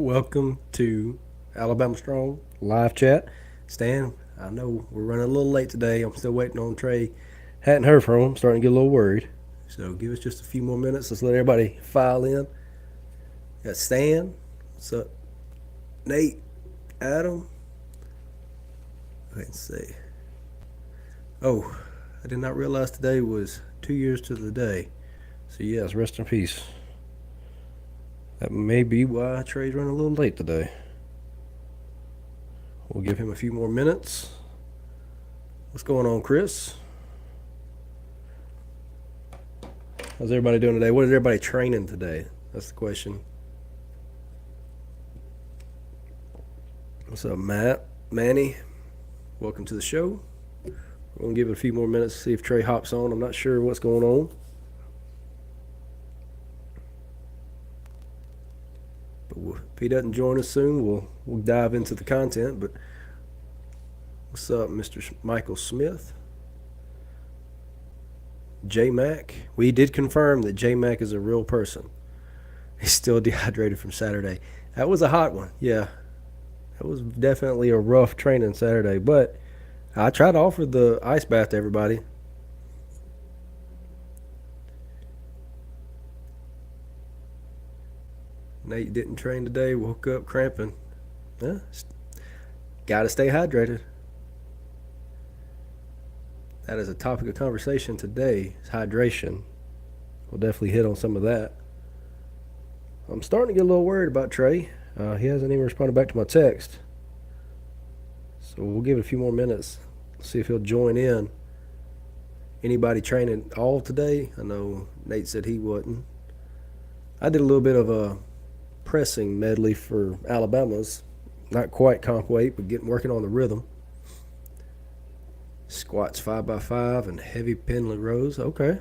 Welcome to Alabama Strong live chat. Stan, I know we're running a little late today. I'm still waiting on Trey. Hadn't heard from him. Starting to get a little worried. So give us just a few more minutes. Let's let everybody file in. Got Stan. What's up? Nate. Adam. Go ahead and see. Oh, I did not realize today was 2 years to the day. So yes, rest in peace. That may be why Trey's running a little late today. We'll give him a few more minutes. What's going on, Chris? How's everybody doing today? What is everybody training today? That's the question. What's up, Matt? Manny? Welcome to the show. We're going to give it a few more minutes to see if Trey hops on. I'm not sure what's going on. But if he doesn't join us soon, we'll dive into the content. But what's up, Mr. Michael Smith? J Mac. We did confirm that J Mac is a real person. He's still dehydrated from Saturday. That was a hot one. Yeah. That was definitely a rough training Saturday. But I tried to offer the ice bath to everybody. Nate didn't train today. Woke up cramping. Yeah. Gotta stay hydrated. That is a topic of conversation today, is hydration. We'll definitely hit on some of that. I'm starting to get a little worried about Trey. He hasn't even responded back to my text. So we'll give it a few more minutes. See if he'll join in. Anybody training all today? I know Nate said he wasn't. I did a little bit of a pressing medley for Alabama's. Not quite comp weight, but working on the rhythm. Squats 5x5 and heavy pendlay rows. Okay.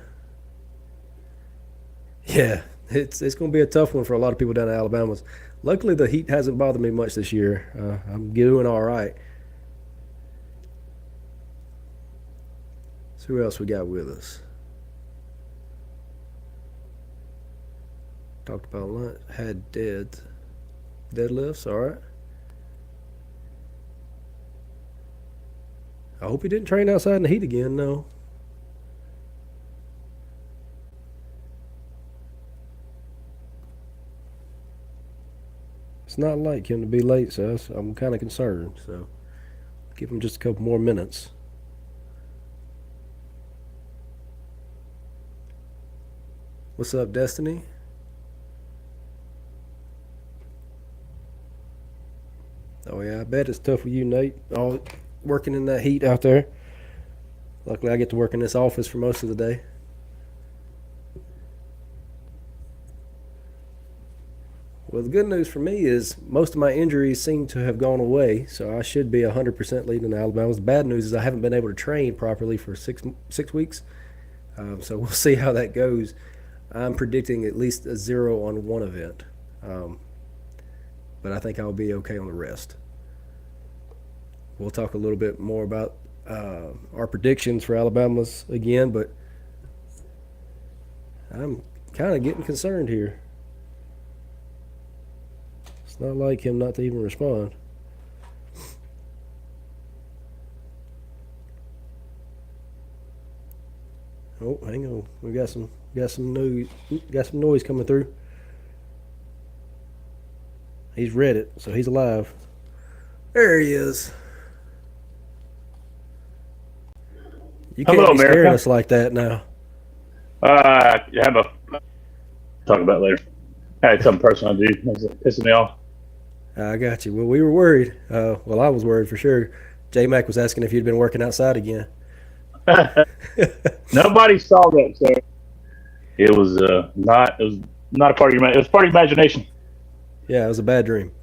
Yeah, it's going to be a tough one for a lot of people down in Alabama. Luckily, the heat hasn't bothered me much this year. I'm doing all right. So who else we got with us? Talked about lunch. Had deadlifts. All right. I hope he didn't train outside in the heat again. No. It's not like him to be late, so I'm kind of concerned. So give him just a couple more minutes. What's up, Destiny? Oh, yeah, I bet it's tough for you, Nate. All working in that heat out there. Luckily, I get to work in this office for most of the day. Well, the good news for me is most of my injuries seem to have gone away, so I should be 100% leading Alabama. The bad news is I haven't been able to train properly for six weeks, so we'll see how that goes. I'm predicting at least a 0 on one event, but I think I'll be okay on the rest. We'll talk a little bit more about our predictions for Alabama's again, but I'm kind of getting concerned here. It's not like him not to even respond. Oh, hang on. We got some noise coming through. He's read it, so he's alive. There he is. You can't Hello, be scaring America. us like that now. I have a talk about later. I had something personal to do. That's pissing me off. I got you. Well, we were worried. Well, I was worried for sure. J Mac was asking if you'd been working outside again. Nobody saw that, so it was not. It was not a part of your. It was part of your imagination. Yeah, it was a bad dream.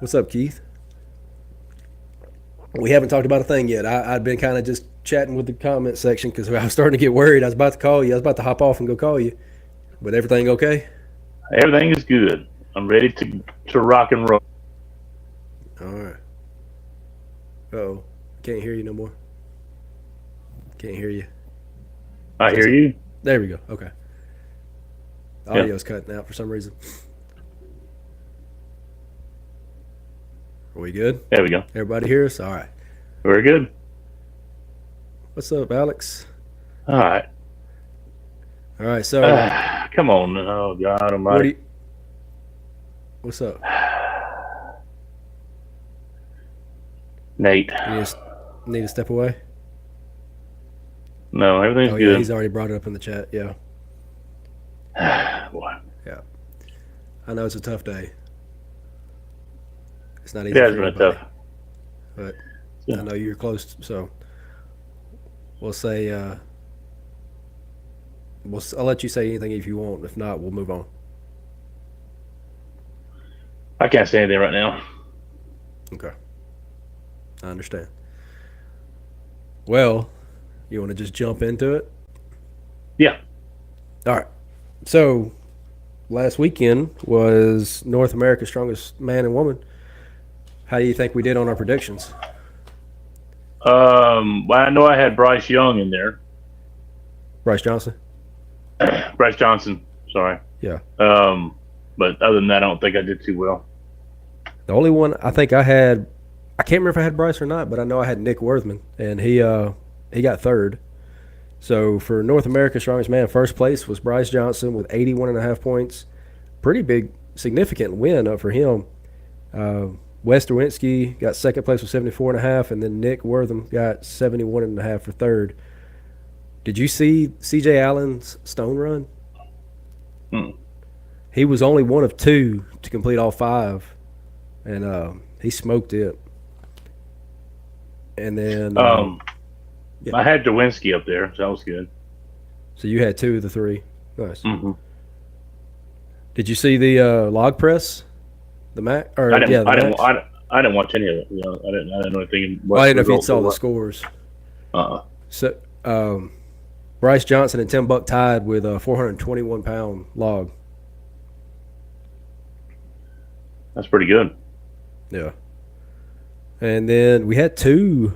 What's up, Keith? We haven't talked about a thing yet. I'd been kind of just chatting with the comment section because I was starting to get worried. I was about to call you. I was about to hop off and go call you. But everything okay? Everything is good. I'm ready to rock and roll. All right. Uh-oh. Can't hear you no more. Can't hear you. I hear you. There we go. Okay. Audio's cutting out for some reason. Are we good? There we go. Everybody hear us? All right. Very good. What's up, Alex? All right. All right. So, Come on. Oh, God what do almighty. you? What's up? Nate. You need to step away. No, everything's Oh yeah, good. he's already brought it up in the chat. Yeah, Boy. yeah. I know it's a tough day. It's not It easy has for been anybody, tough. but Yeah. I know you're close. So we'll say. I'll let you say anything if you want. If not, we'll move on. I can't say anything right now. Okay, I understand. Well, you want to just jump into it? Yeah. All right. So last weekend was North America's Strongest Man and Woman. How do you think we did on our predictions? Well, I know I had Bryce Young in there. Bryce Johnson? Bryce Johnson. Sorry. Yeah. But other than that, I don't think I did too well. The only one I think I had, I can't remember if I had Bryce or not, but I know I had Nick Worthman, and he got third. So for North America's Strongest Man, first place was Bryce Johnson with 81.5 points. Pretty big, significant win up for him. Wes Derwinski got second place with 74.5, and then Nick Wortham got 71.5 for third. Did you see C.J. Allen's stone run? Hmm. He was only one of two to complete all five, and he smoked it. And then, yeah. I had Derwinski up there, so that was good. So you had two of the three. Nice. Mm-hmm. Did you see the log press? The Mac? Or I didn't. yeah, the I didn't. Max? I didn't watch any of it. You know, I didn't know anything. Well, I didn't know if you saw the scores. So So Bryce Johnson and Tim Buck tied with a 421-pound log. that's pretty good. Yeah. And then we had two,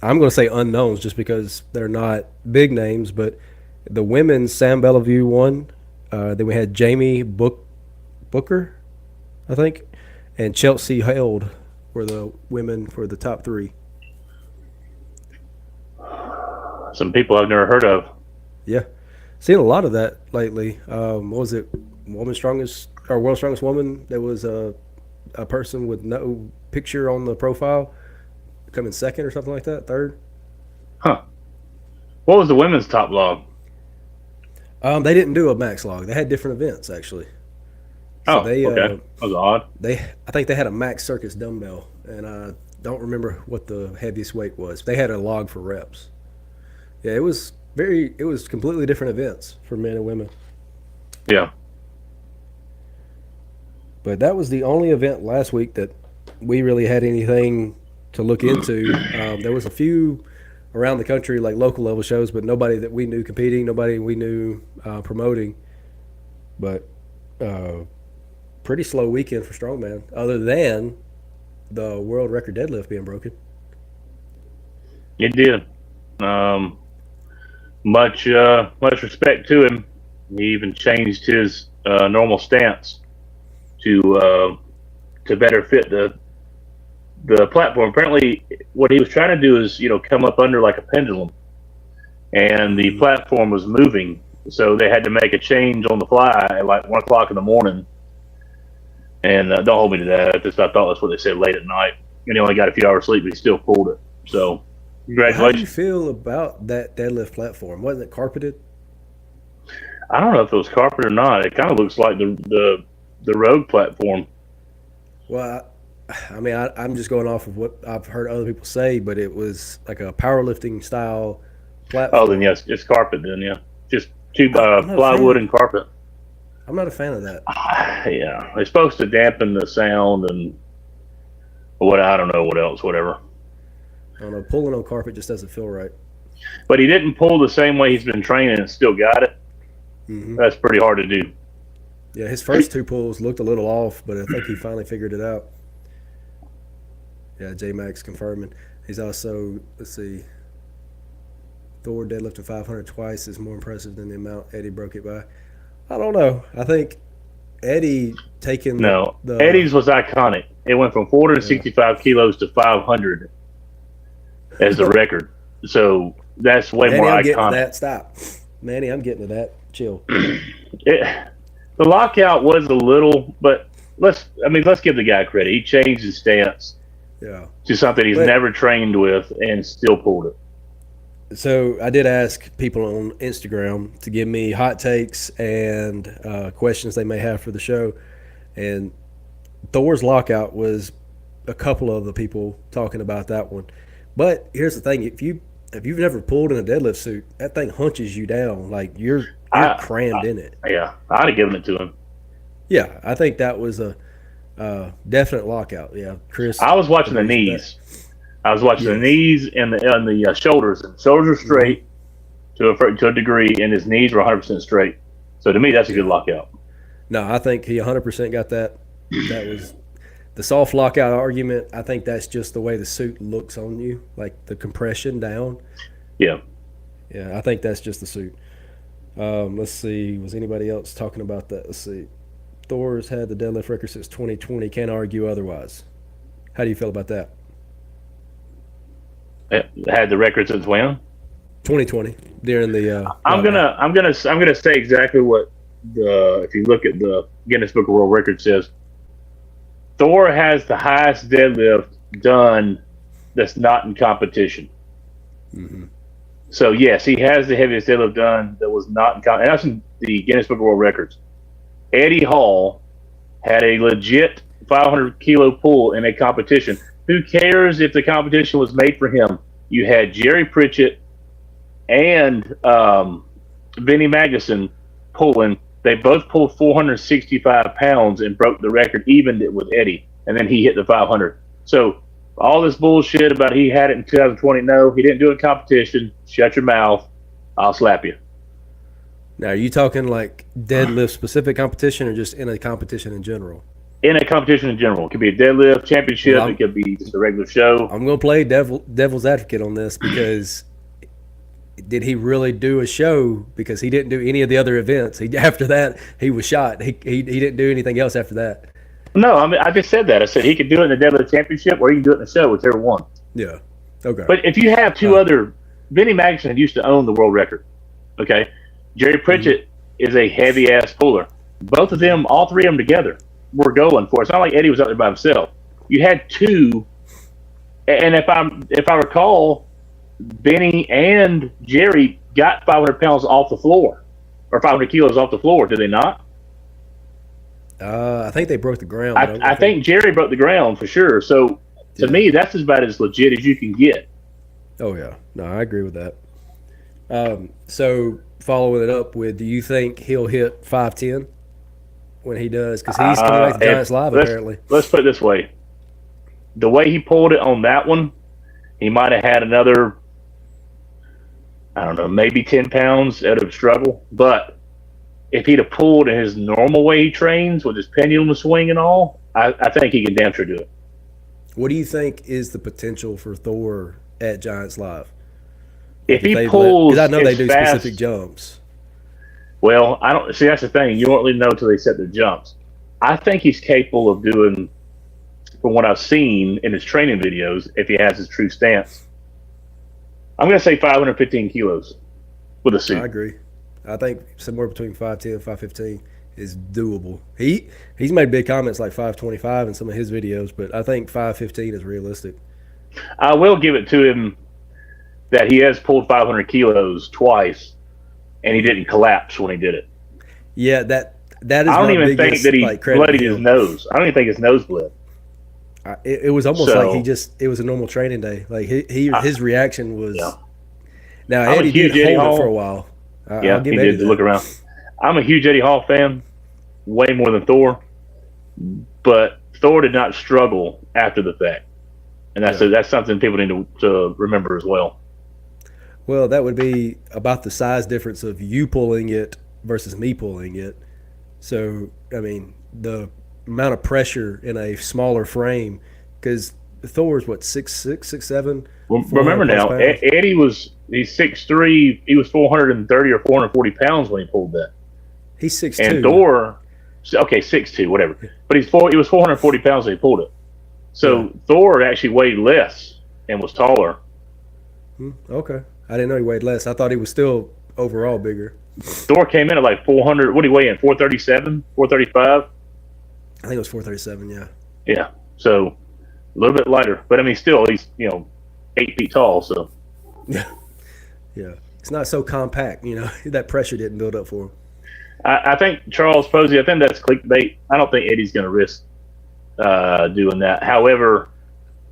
I'm going to say unknowns just because they're not big names, but the women's Sam Bellevue won. Then we had Jamie Booker, I think, and Chelsea Held were the women for the top three. Some people I've never heard of. Yeah. Seen a lot of that lately. What was it? World's Strongest Woman. There was a person with no picture on the profile coming second or something like that, third. Huh. What was the women's top log? They didn't do a max log. They had different events actually. So Okay. That was odd. I think they had a max circus dumbbell, and I don't remember what the heaviest weight was. They had a log for reps. Yeah, it was completely different events for men and women. Yeah. But that was the only event last week that we really had anything to look into. There was a few around the country, like local level shows, but nobody that we knew competing, nobody we knew promoting. But pretty slow weekend for strongman, other than the world record deadlift being broken. It did. Much respect to him. He even changed his normal stance to better fit the platform. Apparently, what he was trying to do is, come up under like a pendulum, and the platform was moving, so they had to make a change on the fly at like 1 o'clock in the morning. And don't hold me to that. I thought that's what they said late at night. And he only got a few hours sleep, but he still pulled it. So, congratulations. How do you feel about that deadlift platform? Wasn't it carpeted? I don't know if it was carpet or not. It kind of looks like the road platform. Well, I mean, I'm just going off of what I've heard other people say, but it was like a powerlifting style platform. Oh, then yes, it's carpet. Then yeah, just two I'm not a plywood fan. and carpet. I'm not a fan of that. Yeah, it's supposed to dampen the sound and what I don't know what else, whatever. I don't know. Pulling on carpet just doesn't feel right. But he didn't pull the same way he's been training and still got it. Mm-hmm. That's pretty hard to do. Yeah, his first two pulls looked a little off, but I think he finally figured it out. Yeah, J Max confirming. He's also, let's see, Thor deadlifted 500 twice is more impressive than the amount Eddie broke it by. I don't know. I think Eddie taking No, the Eddie's was iconic. It went from 465 kilos to 500 as the record. So that's way Manny, more I'm getting to iconic. that. Stop. Manny, I'm getting to that. Chill. The lockout was a little, but let's give the guy credit. He changed his stance Yeah. to something he's never trained with and still pulled it. So I did ask people on Instagram to give me hot takes and questions they may have for the show, and Thor's lockout was a couple of the people talking about that one. But here's the thing: if you've never pulled in a deadlift suit, that thing hunches you down like you're crammed in it. Yeah, I'd have given it to him. Yeah, I think that was a definite lockout. Yeah, Chris. I was watching the knees. I was watching the knees and the shoulders. And the shoulders are straight to a degree, and his knees were 100% straight. So to me, that's a good lockout. No, I think he 100% got that. That was the soft lockout argument. I think that's just the way the suit looks on you, like the compression down. Yeah. Yeah, I think that's just the suit. Let's see. Was anybody else talking about that? Let's see. Thor's had the deadlift record since 2020. Can't argue otherwise. How do you feel about that? Had the record since when? 2020 during the. I'm gonna say exactly what if you look at the Guinness Book of World Records says. Thor has the highest deadlift done that's not in competition. Mm-hmm. So yes, he has the heaviest deadlift done that was not in competition. And that's in the Guinness Book of World Records. Eddie Hall had a legit 500 kilo pull in a competition. Who cares if the competition was made for him? You had Jerry Pritchett and Vinnie Magnuson pulling. They both pulled 465 pounds and broke the record, evened it with Eddie, and then he hit the 500. So all this bullshit about he had it in 2020, no, he didn't do it in competition. Shut your mouth. I'll slap you. Now, are you talking like deadlift specific competition or just in a competition in general? In a competition in general. It could be a deadlift championship. Well, it could be just a regular show. I'm going to play devil's advocate on this because did he really do a show? Because he didn't do any of the other events. After that, he was shot. He didn't do anything else after that. No, I mean, I just said that. I said he could do it in the deadlift championship or he can do it in the show, whichever one. Yeah. Okay. But if you have two other, Vinnie Magnuson used to own the world record. Okay. Jerry Pritchett is a heavy ass puller. Both of them, all three of them together, were going for it. It's not like Eddie was out there by himself. You had two, and if I recall, Benny and Jerry got 500 pounds off the floor, or 500 kilos off the floor. Did they not? I think they broke the ground. I think Jerry broke the ground for sure. So to me, that's about as legit as you can get. Oh yeah, no, I agree with that. So following it up with, do you think he'll hit 5'10" when he does? Because he's coming back to Giants Live apparently. Let's put it this way: the way he pulled it on that one, he might have had another, I don't know, maybe 10 pounds out of struggle. But if he'd have pulled in his normal way he trains with his pendulum swing and all, I think he can damn sure do it. What do you think is the potential for Thor at Giants Live? If he pulls, because I know they do fast, specific jumps. Well, I don't see. That's the thing. You won't really know until they set their jumps. I think he's capable of doing, from what I've seen in his training videos, if he has his true stance. I'm going to say 515 kilos with a suit. I agree. I think somewhere between 5'10" and 5'15" is doable. He's made big comments like 5'25" in some of his videos, but I think 5'15" is realistic. I will give it to him that he has pulled 500 kilos twice, and he didn't collapse when he did it. Yeah, that is. I don't even think that he bloodied his nose. I don't even think his nose bled. It was almost like it was a normal training day. Like his reaction was. Yeah. Now Eddie did hold it for a while. Yeah, he did look around. I'm a huge Eddie Hall fan, way more than Thor, but Thor did not struggle after the fact, and that's something people need to remember as well. Well, that would be about the size difference of you pulling it versus me pulling it. So, I mean, the amount of pressure in a smaller frame, because Thor's what, 6'6", 6'7"? Well, remember now, Eddie he's 6'3", he was 430 or 440 pounds when he pulled that. He's 6'2". And Thor, Okay, 6'2", whatever. But he was 440 pounds when he pulled it. So Yeah. Thor actually weighed less and was taller. Okay. I didn't know he weighed less. I thought he was still overall bigger. Thor came in at like 400. What did he weigh in? 437, 435. I think it was 437. Yeah. Yeah. So a little bit lighter, but I mean, still he's 8 feet tall. So Yeah. Yeah. It's not so compact. That pressure didn't build up for him. I think Charles Posey. I think that's clickbait. I don't think Eddie's going to risk doing that. However,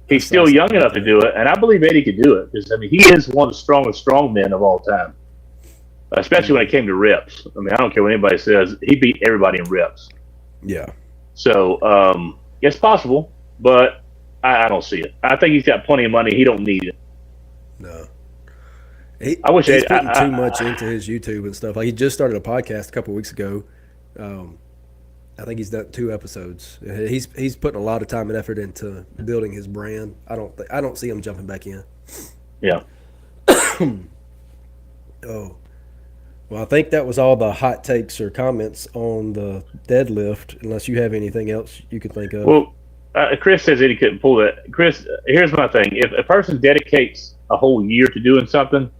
he's still young enough to do it, and I believe Eddie could do it because I mean he is one of the strongest strongmen of all time, especially when it came to reps. I mean, I don't care what anybody says; he beat everybody in reps. Yeah. So it's possible, but I don't see it. I think he's got plenty of money; he don't need it. No. I wish he's Eddie, putting too much into his YouTube and stuff. Like he just started a podcast a couple of weeks ago. I think he's done 2 episodes. He's putting a lot of time and effort into building his brand. I don't see him jumping back in. Yeah. Oh, well, I think that was all the hot takes or comments on the deadlift. Unless you have anything else you could think of. Well, Chris says Eddie couldn't pull that. Chris, here's my thing: if a person dedicates a whole year to doing something,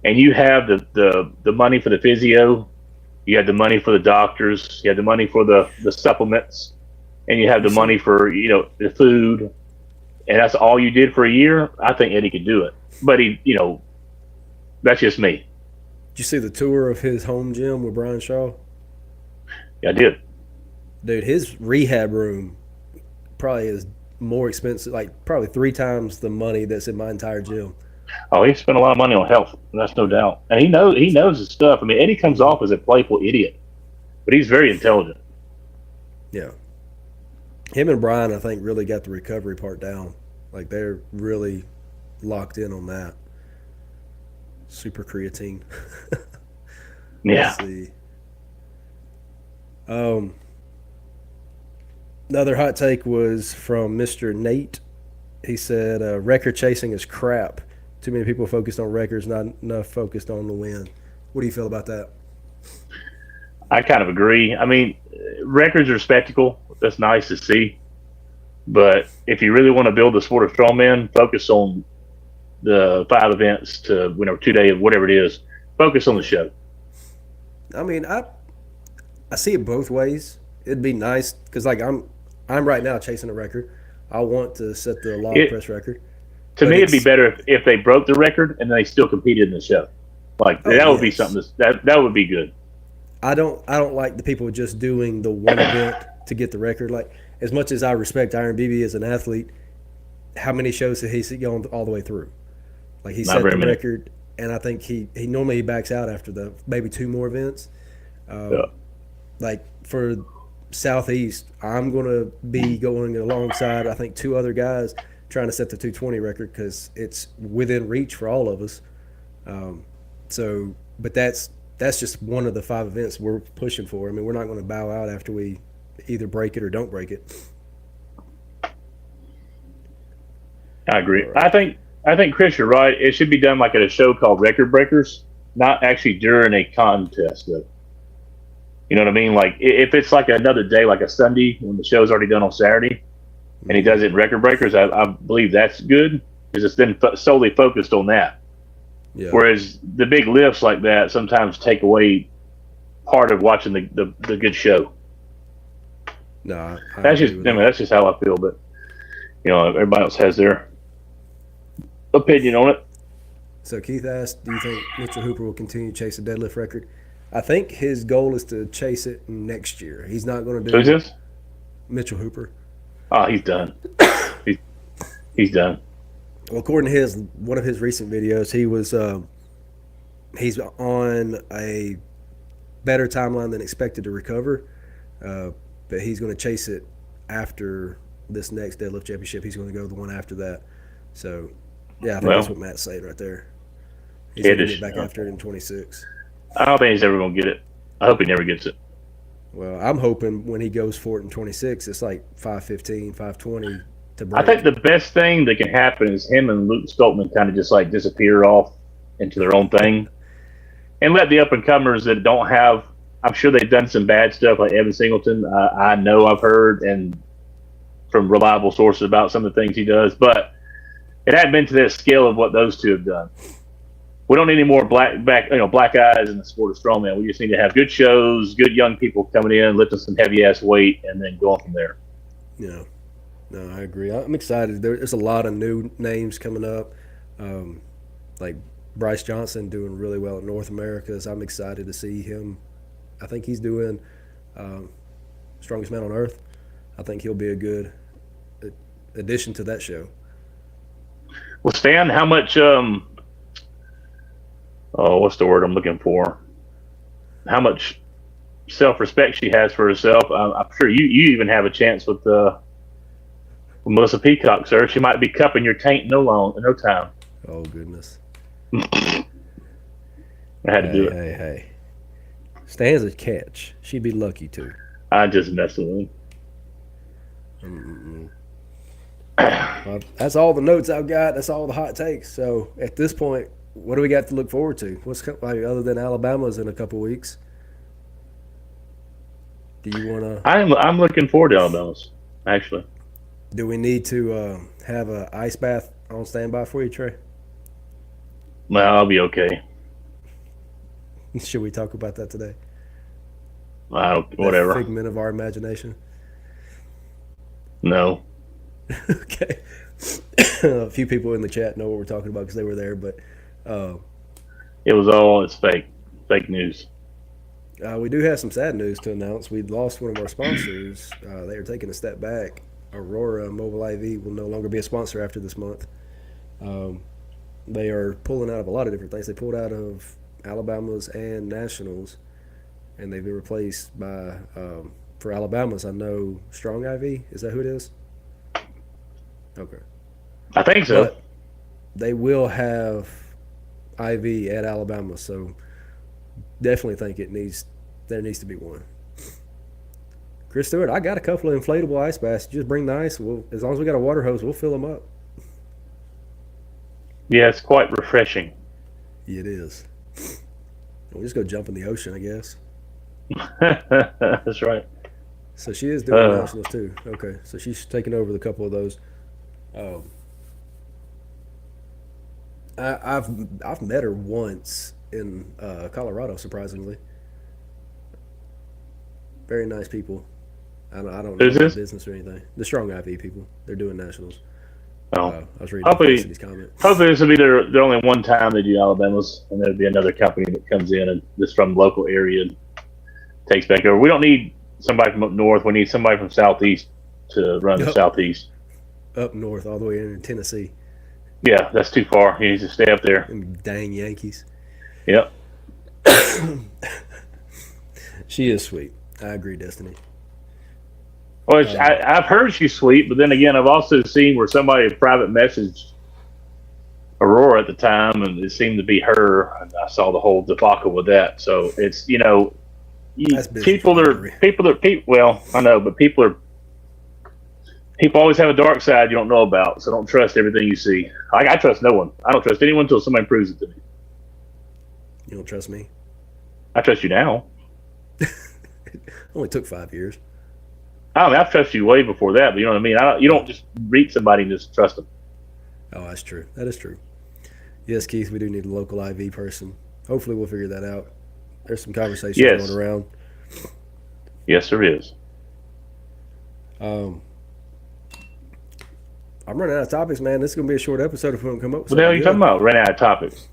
and you have the money for the physio, you have the money for the doctors, you have the money for the supplements, and you have the money for the food, and that's all you did for a year, I think Eddie could do it. But that's just me. Did you see the tour of his home gym with Brian Shaw? Yeah, I did. Dude, his rehab room probably is more expensive, like probably 3 times the money that's in my entire gym. Oh, he spent a lot of money on health. That's no doubt, and he knows his stuff. I mean, Eddie comes off as a playful idiot, but he's very intelligent. Yeah, him and Brian, I think, really got the recovery part down. Like they're really locked in on that. Super creatine. Yeah. Let's see. Another hot take was from Mr. Nate. He said, record chasing is crap. Too many people focused on records, not enough focused on the win. What do you feel about that? I kind of agree. I mean, records are a spectacle. That's nice to see. But if you really want to build the sport of strongman, focus on the 5 events to 2 days, whatever it is. Focus on the show. I mean, I see it both ways. It'd be nice because, like, I'm right now chasing a record. I want to set the log press record. To me, it'd be better if they broke the record and they still competed in the show. Like that would be something that would be good. I don't like the people just doing the one event to get the record. Like, as much as I respect Iron BB as an athlete, how many shows did he go all the way through? Like, he set the record, and I think he normally backs out after the maybe 2 more events. Like for Southeast, I'm going to be going alongside, I think, 2 other guys trying to set the 220 record because it's within reach for all of us. But that's just one of the 5 events we're pushing for. I mean, we're not going to bow out after we either break it or don't break it. I agree. Right. I think Chris, you're right. It should be done like at a show called Record Breakers, not actually during a contest. Though. You know what I mean? Like if it's like another day, like a Sunday when the show's already done on Saturday, and he does it in Record Breakers, I believe that's good because it's then solely focused on that. Yeah. Whereas the big lifts like that sometimes take away part of watching the good show. No, that's just how I feel. But everybody else has their opinion on it. So Keith asked, "Do you think Mitchell Hooper will continue to chase a deadlift record?" I think his goal is to chase it next year. He's not going to do. Who's this? Mitchell Hooper. Oh, he's done. he's done. Well, according to one of his recent videos, he's on a better timeline than expected to recover, but he's going to chase it after this next deadlift championship. He's going to go the one after that. So, yeah, I think that's what Matt's saying right there. He's going to get back after it in 26. I don't think he's ever going to get it. I hope he never gets it. Well, I'm hoping when he goes for it in 26, it's like 5:15, 5:20 to break. I think the best thing that can happen is him and Luke Stoltman kind of just like disappear off into their own thing and let the up-and-comers that don't have I'm sure they've done some bad stuff like Evan Singleton. I know I've heard and from reliable sources about some of the things he does, but it hadn't been to that scale of what those two have done. We don't need any more black eyes in the sport of strongman. We just need to have good shows, good young people coming in, lifting some heavy ass weight, and then going from there. Yeah, no, I agree. I'm excited. There's a lot of new names coming up, like Bryce Johnson doing really well in North America. So I'm excited to see him. I think he's doing Strongest Man on Earth. I think he'll be a good addition to that show. Well, Stan, how much? What's the word I'm looking for? How much self-respect she has for herself. I'm sure you even have a chance with Melissa Peacock, sir. She might be cupping your taint in no time. Oh goodness! I had to do it. Hey. Stan's a catch. She'd be lucky too. I just messing with him. Well, that's all the notes I've got. That's all the hot takes. So at this point, what do we got to look forward to? What's other than Alabama's in a couple weeks? Do you want to? I'm looking forward to Alabama's. Actually, do we need to have an ice bath on standby for you, Trey? Well, I'll be okay. Should we talk about that today? Whatever. That figment of our imagination. No. Okay. A few people in the chat know what we're talking about because they were there, but it was all fake news. We do have some sad news to announce. We lost one of our sponsors. They are taking a step back. Aurora Mobile IV will no longer be a sponsor after this month. They are pulling out of a lot of different things. They pulled out of Alabama's and Nationals, and they've been replaced by, for Alabama's, I know Strong IV. Is that who it is? Okay. I think so. But they will have IV at Alabama, so definitely think there needs to be one. Chris Stewart, I got a couple of inflatable ice baths. Just bring the ice. As long as we got a water hose, we'll fill them up. Yeah, it's quite refreshing. Yeah, it is. We'll just go jump in the ocean, I guess. That's right. So she is doing nationals too. Okay, so she's taking over the couple of those. I've met her once in Colorado, surprisingly. Very nice people. I don't know their business or anything. The Strong IV people. They're doing nationals. I was reading his comment. Hopefully this will be their only one time they do Alabama's, and there'll be another company that comes in and just from the local area and takes back over. We don't need somebody from up north. We need somebody from southeast to run the southeast. Up north, all the way in Tennessee. Yeah, that's too far. He needs to stay up there. And dang Yankees. Yep. She is sweet. I agree, Destiny. Well, I've heard she's sweet, but then again, I've also seen where somebody private messaged Aurora at the time, and it seemed to be her. And I saw the whole debacle with that. So it's well, I know, but people always have a dark side you don't know about. So don't trust everything you see. I trust no one. I don't trust anyone until somebody proves it to me. You don't trust me? I trust you now. Only took 5 years. I mean, I've trusted you way before that, but you know what I mean? You don't just read somebody and just trust them. Oh, that's true. That is true. Yes, Keith, we do need a local IV person. Hopefully we'll figure that out. There's some conversation going around. Yes, there is. I'm running out of topics, man. This is going to be a short episode if we don't come up with something. What the hell are you talking about? Running out of topics?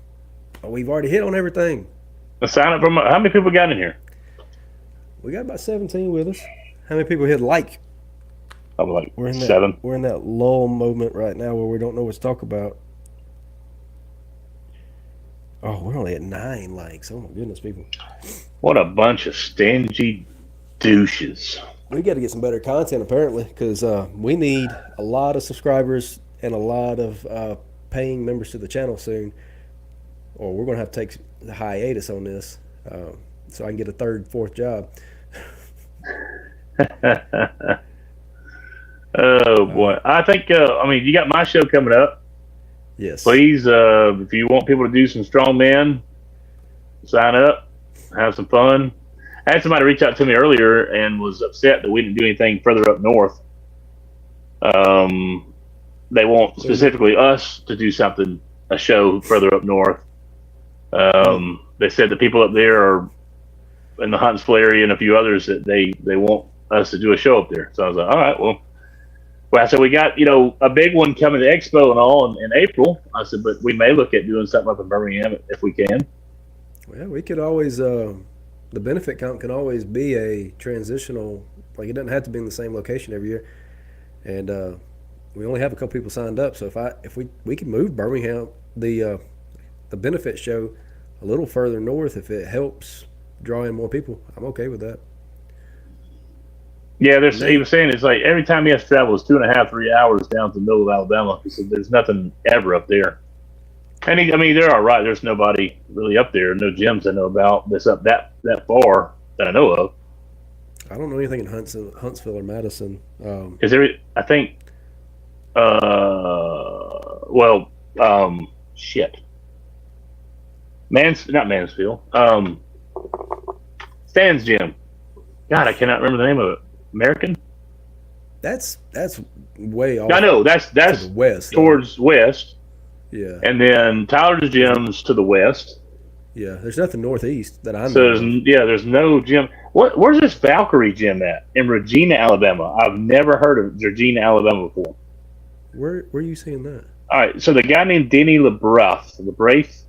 Oh, we've already hit on everything. Let's sign up for how many people got in here? We got about 17 with us. How many people hit like? I'm like 7. We're in that lull moment right now where we don't know what to talk about. Oh, we're only at 9 likes. Oh my goodness, people! What a bunch of stingy douches. We got to get some better content apparently, because we need a lot of subscribers and a lot of paying members to the channel soon, or we're going to have to take the hiatus on this so I can get a 3rd, 4th job. Oh boy, I think you got my show coming up. Yes, please, if you want people to do some strong men, sign up, have some fun. I had somebody reach out to me earlier and was upset that we didn't do anything further up north. They want specifically us to do something, a show further up north. They said the people up there are in the Huntsville area and a few others that they want us to do a show up there. So I was like, all right, well, so we got a big one coming to Expo and all in April. I said, but we may look at doing something up in Birmingham if we can. Well, we could always the benefit count can always be a transitional. Like it doesn't have to be in the same location every year, and we only have a couple people signed up. So if we can move Birmingham the benefit show a little further north if it helps draw in more people, I'm okay with that. Yeah, he was saying it's like every time he has to travel is 2.5, 3 hours down to the middle of Alabama. He said there's nothing ever up there. And they're all right. There's nobody really up there. No gyms I know about that's up that far that I know of. I don't know anything in Huntsville or Madison. Is there? I think. Shit. Not Mansfield. Stan's Gym. God, I cannot remember the name of it. American? That's way off. I know that's to the west. Towards west. Yeah. And then Tyler's Gym's to the west. Yeah, there's nothing northeast that I know. So there's no gym. Where's this Valkyrie Gym at? In Regina, Alabama. I've never heard of Regina, Alabama before. Where are you seeing that? All right, so the guy named Denny LeBraith,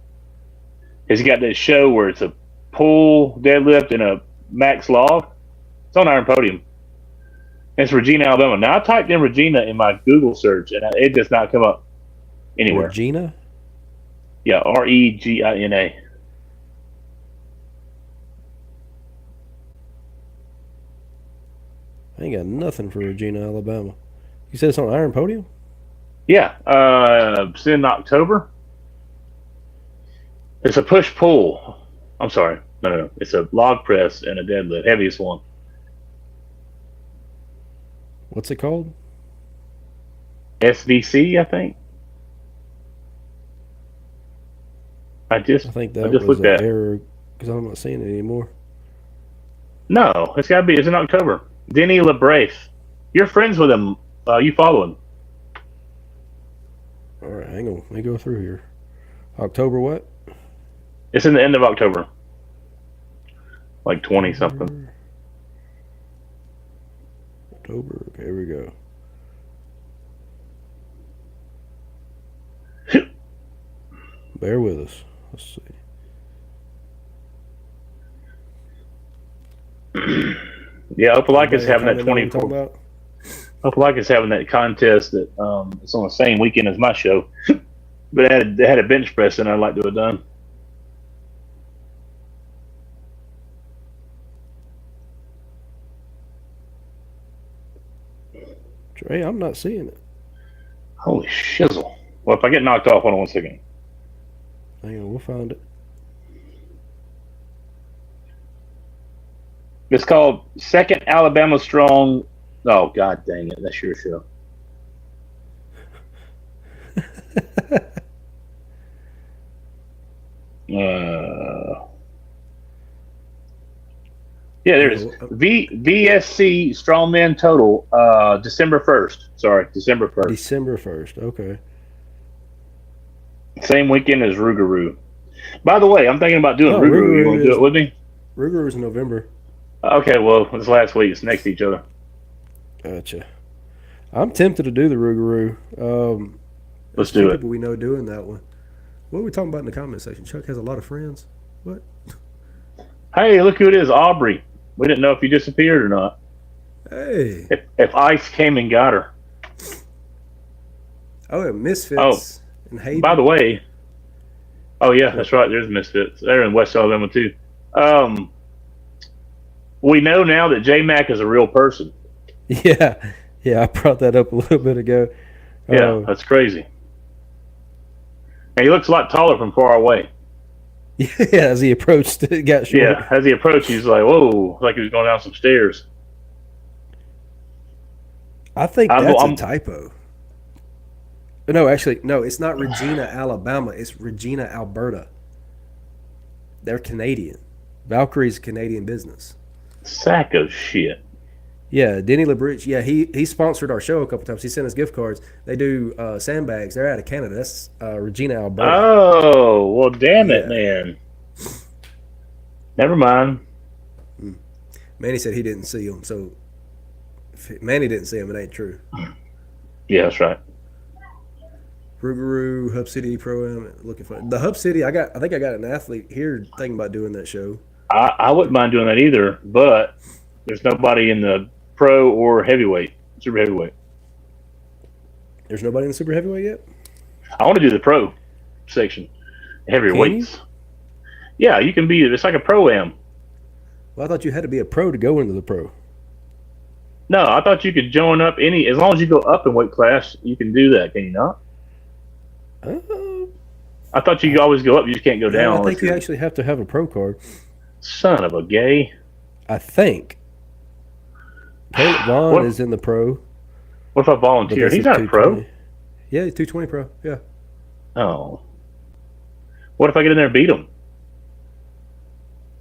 has got this show where it's a pull, deadlift, and a max log. It's on Iron Podium. It's Regina, Alabama. Now I typed in Regina in my Google search, and it does not come up anywhere. Regina? Yeah, Regina. I ain't got nothing for Regina, Alabama. You said it's on Iron Podium? Yeah, it's in October. It's a push-pull. I'm sorry. No. It's a log press and a deadlift, heaviest one. What's it called? SVC, I think. I think that was an error because I'm not seeing it anymore. No, it's got to be. It's in October. Denny LeBraith. You're friends with him. You follow him. All right, hang on. Let me go through here. October what? It's in the end of October. Like 20-something. October. Okay, here we go. Bear with us. Let's see. Yeah, Opelika's having that 24. Opelika's having that contest that it's on the same weekend as my show, but they had a bench press and I'd like to have done. Trey, I'm not seeing it. Holy shizzle! Well, if I get knocked off, hold on 1 second. Hang on, we'll find it. It's called Second Alabama Strong. Oh, God dang it. That's your show. Yeah, there's VSC Strongman Total, December 1st. Sorry, December 1st. December 1st, okay. Same weekend as Rougarou. By the way, I'm thinking about doing Rougarou. You want to do it with me? Rougarou's in November. Okay, well, it's last week. It's next to each other. Gotcha. I'm tempted to do the Rougarou. Let's do it. People we know doing that one. What are we talking about in the comment section? Chuck has a lot of friends. What? Hey, look who it is, Aubrey. We didn't know if you disappeared or not. Hey. If ICE came and got her. Oh, yeah, Misfits. And Hayden. By the way. Oh, yeah, that's right. There's Misfits. They're in West Alabama, too. We know now that J-Mac is a real person. Yeah, I brought that up a little bit ago. Yeah, that's crazy. And he looks a lot taller from far away. Yeah, as he approached, it got short. Yeah, as he approached, he's like, whoa, like he was going down some stairs. I think that's a typo. No, actually, no, it's not Regina, Alabama. It's Regina, Alberta. They're Canadian. Valkyrie's a Canadian business. Sack of shit. Yeah, Denny LeBridge. Yeah, he sponsored our show a couple times. He sent us gift cards. They do sandbags. They're out of Canada. That's Regina, Alberta. Oh, well, damn it, Yeah. man. Never mind. Manny said he didn't see them. So if Manny didn't see them, it ain't true. Yeah, that's right. Rougarou, Hub City Pro Am, looking for the Hub City. I think I got an athlete here thinking about doing that show. I wouldn't mind doing that either, but there's nobody in the pro or heavyweight, super heavyweight. There's nobody in the super heavyweight yet. I want to do the pro section, heavyweights. Yeah, you can be. It's like a pro am. Well, I thought you had to be a pro to go into the pro. No, I thought you could join up as long as you go up in weight class, you can do that. Can you not? I thought you could always go up. You just can't go down. I think you actually have to have a pro card. Son of a gay. I think. Caleb Vaughn is in the pro. What if I volunteer? He's not a pro. Yeah, he's 220 pro. Yeah. Oh. What if I get in there and beat him?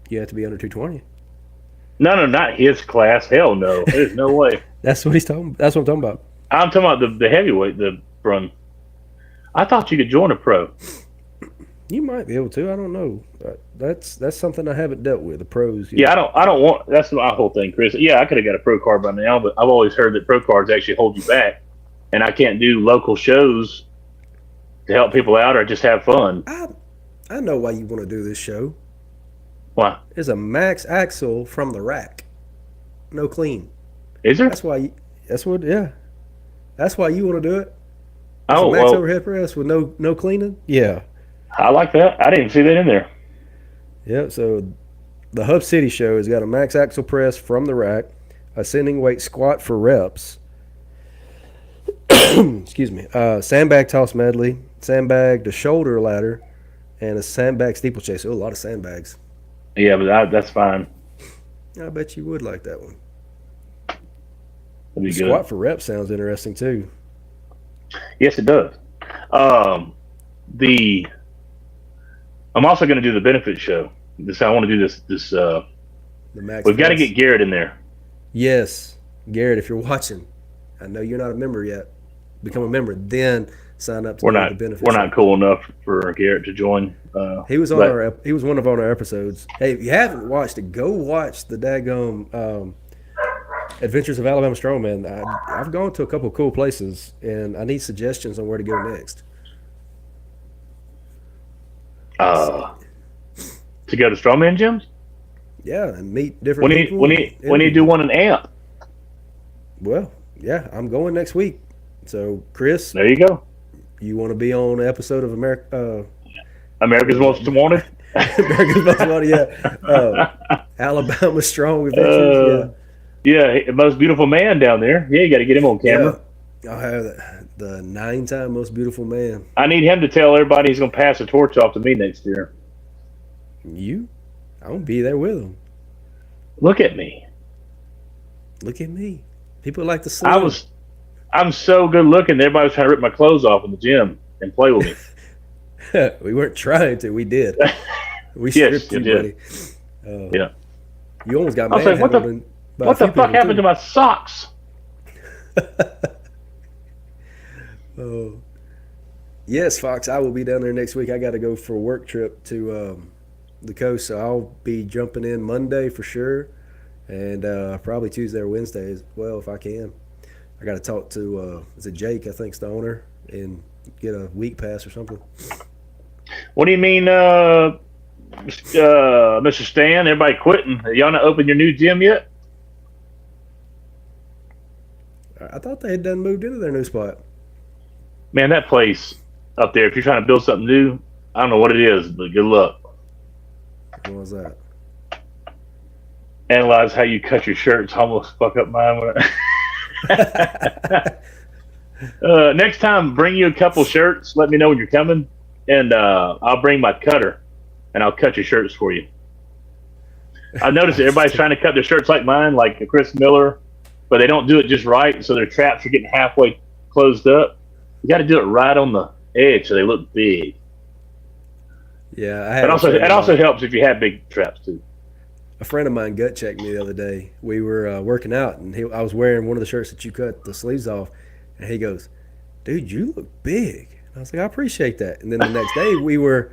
You have to be under 220. No, not his class. Hell no. There's no way. That's what he's talking. That's what I'm talking about. I'm talking about the heavyweight, the run. I thought you could join a pro. You might be able to. I don't know. That's something I haven't dealt with. The pros. Yeah, I don't want. That's my whole thing, Chris. Yeah, I could have got a pro card by now, but I've always heard that pro cards actually hold you back, and I can't do local shows to help people out or just have fun. I know why you want to do this show. Why? There's a max axle from the rack. No clean. Is there? That's why. That's what. Yeah. That's why you want to do it. Oh, max overhead press with no cleaning. Yeah. I like that. I didn't see that in there. Yeah. So the Hub City show has got a max axle press from the rack, ascending weight squat for reps. Excuse me. Sandbag toss medley, sandbag to shoulder ladder, and a sandbag steeplechase. Oh, a lot of sandbags. Yeah, but that's fine. I bet you would like that one. That'd be Squat good. for reps sounds interesting too. Yes, it does. I'm also going to do the benefit show. I want to do this. The max. We've got to press. get Garrett in there. Yes, Garrett, if you're watching, I know you're not a member yet. Become a member, then sign up to the benefit. We're not cool enough for Garrett to join. He was on He was one of our episodes. Hey, if you haven't watched it, go watch the daggone Adventures of Alabama Strongman. I've gone to a couple of cool places, and I need suggestions on where to go next. To go to Strongman gyms? Yeah, and meet different people. We need to do one in AMP. Well, yeah, I'm going next week. So, Chris, there you go. You want to be on an episode of America's Most Wanted? America's Most Wanted, yeah. Alabama Strong Adventures, yeah, most beautiful man down there. Yeah, you got to get him on camera. Yeah. I'll have the 9-time most beautiful man. I need him to tell everybody he's going to pass the torch off to me next year. You? I'm going to be there with him. Look at me. Look at me. People like to see. I'm so good looking. Everybody was trying to rip my clothes off in the gym and play with me. We weren't trying to. We did. We stripped you, buddy. Yeah. You almost got mad. Like, what the fuck happened to my socks? Oh. Yes, Fox, I will be down there next week. I got to go for a work trip to the coast, so I'll be jumping in Monday for sure, and probably Tuesday or Wednesday as well if I can. I got to talk to is it Jake? I think's the owner, and get a week pass or something. What do you mean, Mr. Stan? Everybody quitting? Y'all not open your new gym yet? I thought they had done moved into their new spot. Man, that place up there. If you're trying to build something new, I don't know what it is, but good luck. What was that? Analyze how you cut your shirts. Almost fuck up mine. Next time, bring you a couple shirts. Let me know when you're coming, and I'll bring my cutter, and I'll cut your shirts for you. I've noticed that everybody's trying to cut their shirts like mine, like Chris Miller, but they don't do it just right, so their traps are getting halfway closed up. You got to do it right on the edge so they look big. Yeah, it also helps if you have big traps too. A friend of mine gut checked me the other day. We were working out, and I was wearing one of the shirts that you cut the sleeves off, and he goes, "Dude, you look big." And I was like, "I appreciate that." And then the next day we were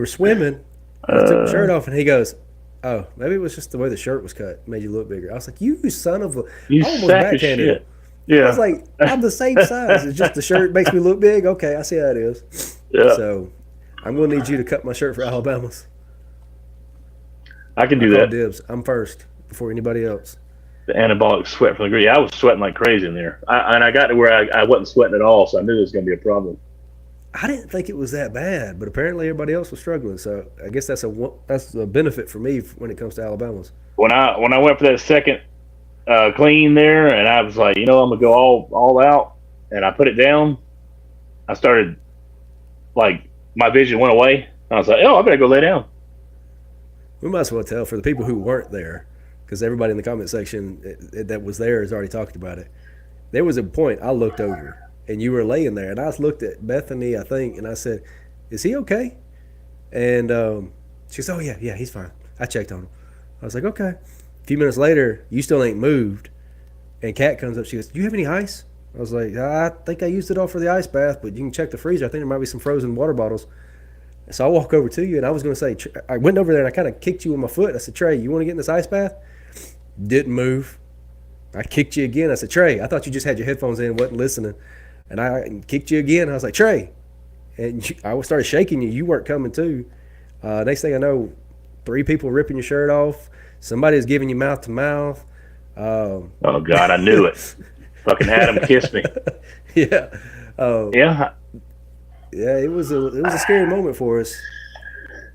swimming, and I took my shirt Uh, off, and he goes, "Oh, maybe it was just the way the shirt was cut made you look bigger." I was like, "You son of a!" you I almost sack of backhanded him. shit. I was Yeah. like, "I'm the same size. It's just the shirt makes me look big." Okay, I see how it is. Yeah. So I'm gonna need you to cut my shirt for Alabama's. I can I do call that. dibs. I'm first before anybody else. The anabolic sweat from the grease. I was sweating like crazy in there. And I got to where I wasn't sweating at all, so I knew it was going to be a problem. I didn't think it was that bad, but apparently everybody else was struggling. So I guess that's a benefit for me when it comes to Alabama's. When I went for that second clean there, and I was like, I'm gonna go all out, and I put it down. I started like my vision went away. I was like, I better go lay down. We might as well tell for the people who weren't there, because everybody in the comment section that was there has already talked about it. There was a point I looked over, and you were laying there, and I looked at Bethany, I think, and I said, "Is he okay?" And she said, "Oh yeah, he's fine." I checked on him. I was like, "Okay." A few minutes later, you still ain't moved, and Kat comes up. She goes, "Do you have any ice?" I was like, "I think I used it all for the ice bath, but you can check the freezer. I think there might be some frozen water bottles." So I walk over to you, and I was going to say, I went over there and I kind of kicked you with my foot. I said, "Trey, you want to get in this ice bath?" Didn't move. I kicked you again. I said, "Trey, I thought you just had your headphones in and wasn't listening." And I kicked you again. I was like, "Trey." And I started shaking you. You weren't coming too. Next thing I know, three people ripping your shirt off. Somebody is giving you mouth to mouth. Um, Oh God, I knew it. Fucking had him kiss me. yeah. Um, Yeah, yeah, it was a scary moment for us.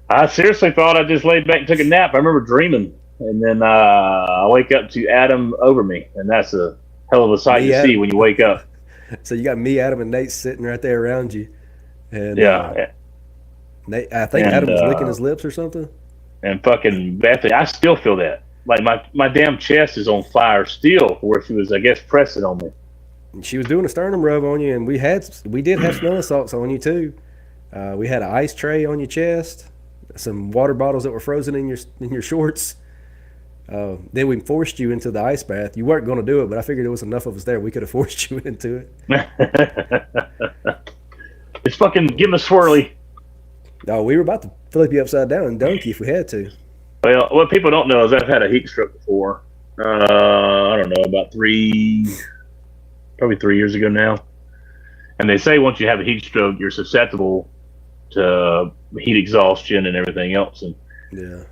I seriously thought I just laid back and took a nap. I remember dreaming, and then I wake up to Adam over me, and that's a hell of a sight to Me, see Adam. when you wake up. So you got me, Adam, and Nate sitting right there around you, and Yeah, Nate. I think and Adam was licking his lips or something. fucking Bethany, I still feel that. Like my damn chest is on fire still, where she was, I guess, pressing on me. And she was doing a sternum rub on you, and we did have smelling salts on you too. We had an ice tray on your chest, some water bottles that were frozen in your shorts. Then we forced you into the ice bath. You weren't going to do it, but I figured there was enough of us there. We could have forced you into it. It's fucking give me a swirly. No, we were about to flip you upside down and dunk you if we had to. Well, what people don't know is I've had a heat stroke before. I don't know, probably 3 years ago now. And they say once you have a heat stroke, you're susceptible to heat exhaustion and everything else. And Yeah.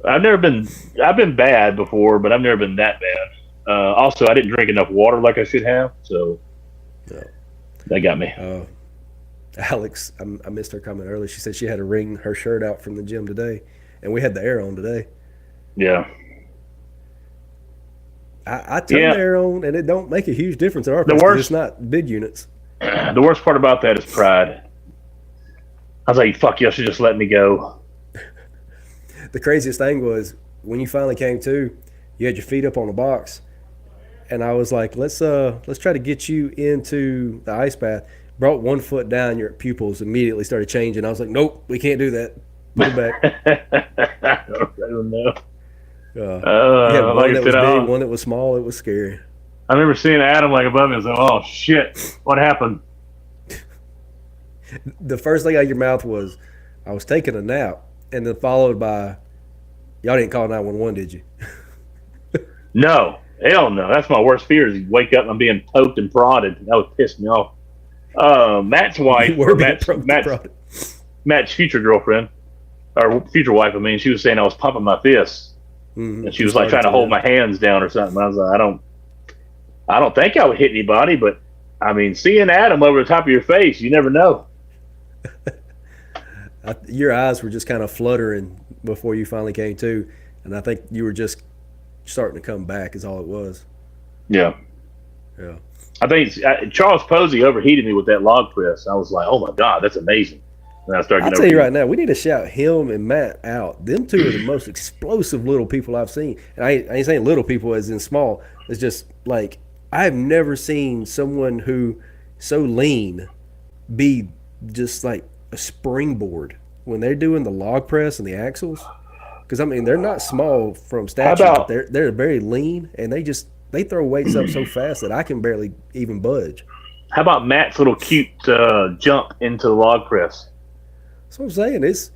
I've been bad before, but I've never been that bad. Also, I didn't drink enough water like I should have, so No. that got me. Alex, I missed her comment earlier. She said she had to wring her shirt out from the gym today, and we had the air on today. Yeah, I turned yeah. the air on, and it don't make a huge difference in our The place 'cause it's worst, not big units. the worst part about that is pride. I was like, "Fuck, y'all should just let me go." The craziest thing was when you finally came to, you had your feet up on the box, and I was like, let's try to get you into the ice bath. Brought one foot down, your pupils immediately started changing. I was like, "Nope, we can't do that. Put it back." I don't know. You had one Like I that was said, big, one that was small. It was scary. I remember seeing Adam like above me. I was like, "Oh shit, what happened?" The first thing out of your mouth was, "I was taking a nap," and then followed by, "Y'all didn't call 911, did you?" No, hell no. That's my worst fear is you wake up and I'm being poked and prodded. That would piss me off. Matt's You wife, were or being poked and prodded. Matt's future girlfriend, or future wife, I mean, she was saying I was pumping my fists. Mm-hmm. And she was like trying to hold my hands down or something. I was like, I don't think I would hit anybody, but I mean, seeing Adam over the top of your face, you never know. Your eyes were just kind of fluttering before you finally came to, and I think you were just starting to come back. Is all it was. Yeah. Yeah. I think Charles Posey overheated me with that log press. I was like, oh my God, that's amazing. And I started I'll getting tell you overheated. right now, we need to shout him and Matt out. Them two are the most explosive little people I've seen. And I ain't saying little people as in small. It's just like I've never seen someone who so lean be just like a springboard when they're doing the log press and the axles. because I mean they're not small from How stature, but about they're very lean, and they throw weights up so fast that I can barely even budge. Matt's little cute jump into the log press? So I'm saying it's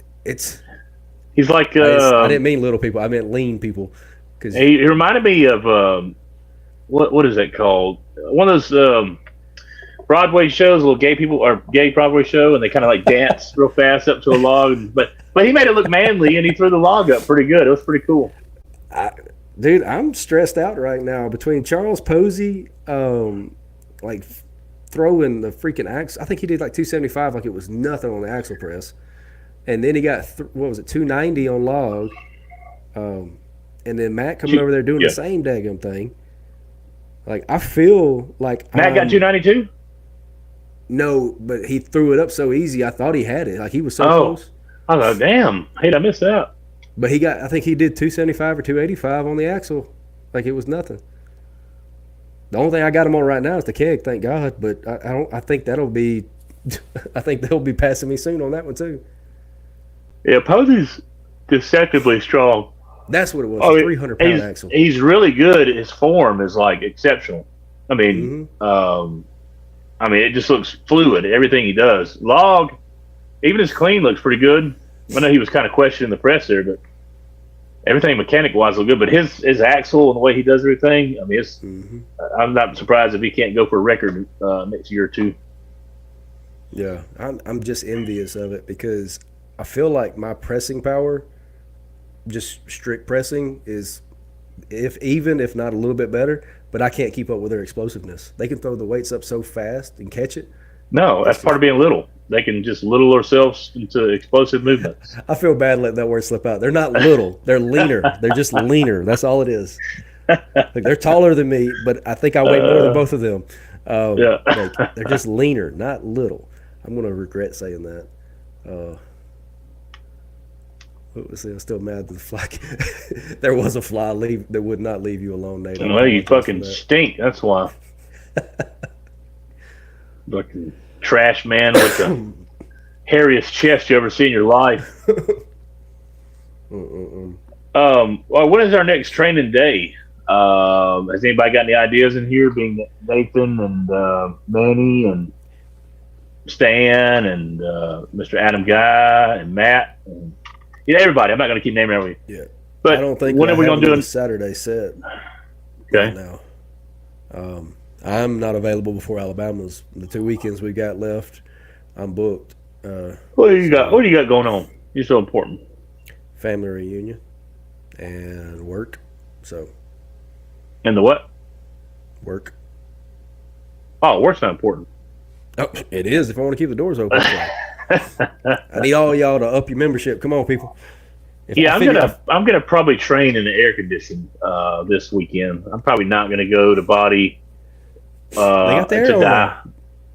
He's like I didn't mean little people, I meant lean people, because he reminded me of what is that called? One of those Broadway shows, little gay people or gay Broadway show, and they kind of like dance real fast up to a log. But he made it look manly, and he threw the log up pretty good. It was pretty cool. dude, I'm stressed out right now between Charles Posey, like throwing the freaking axle. I think he did like 275, like it was nothing on the axle press, and then he got what was it, 290 on log, and then Matt coming over there doing the same daggum thing. Like I feel like Matt got 292. No, but he threw it up so easy. I thought he had it. Like he was so close. I was like, damn, hey, I missed that. But I think he did 275 or 285 on the axle. Like it was nothing. The only thing I got him on right now is the keg, thank God. But I think that'll be, I think they'll be passing me soon on that one too. Yeah, Posey's deceptively strong. That's what it was. 300-pound axle. He's really good. His form is like exceptional. I mean, it just looks fluid. Everything he does. Log, even his clean looks pretty good. I know he was kind of questioning the press there, but everything mechanic wise look good. But his axle and the way he does everything, I mean, it's. I'm not surprised if he can't go for a record next year or two. Yeah, I'm just envious of it because I feel like my pressing power, just strict pressing, is if not a little bit better, but I can't keep up with their explosiveness. They can throw the weights up so fast and catch it. No, that's part of being little. They can just little themselves into explosive movements. I feel bad letting that word slip out. They're not little. They're leaner. They're just leaner. That's all it is. Like, they're taller than me, but I think I weigh more than both of them. Like, they're just leaner, not little. I'm going to regret saying that. What was it? I'm still mad that the fly. There was a fly that would not leave you alone, Nate. Well, you fucking stink. That's why. Fucking trash man with the hairiest chest you ever seen in your life. Well, when is our next training day? Has anybody got any ideas in here? Being Nathan and Manny and Stan and Mr. Adam Guy and Matt and everybody. I'm not going to keep naming everybody. Yeah, but I don't think when are we going to do a Saturday set? Okay. Right now, I'm not available before Alabama's. The 2 weekends we got left, I'm booked. What do you got? What do you got going on? You're so important. Family reunion and work. So. And the what? Work. Oh, work's not important. Oh, it is if I want to keep the doors open. I need all y'all to up your membership. Come on, people. I'm gonna probably train in the air condition this weekend. I'm probably not gonna go to Body. They got the arrow now.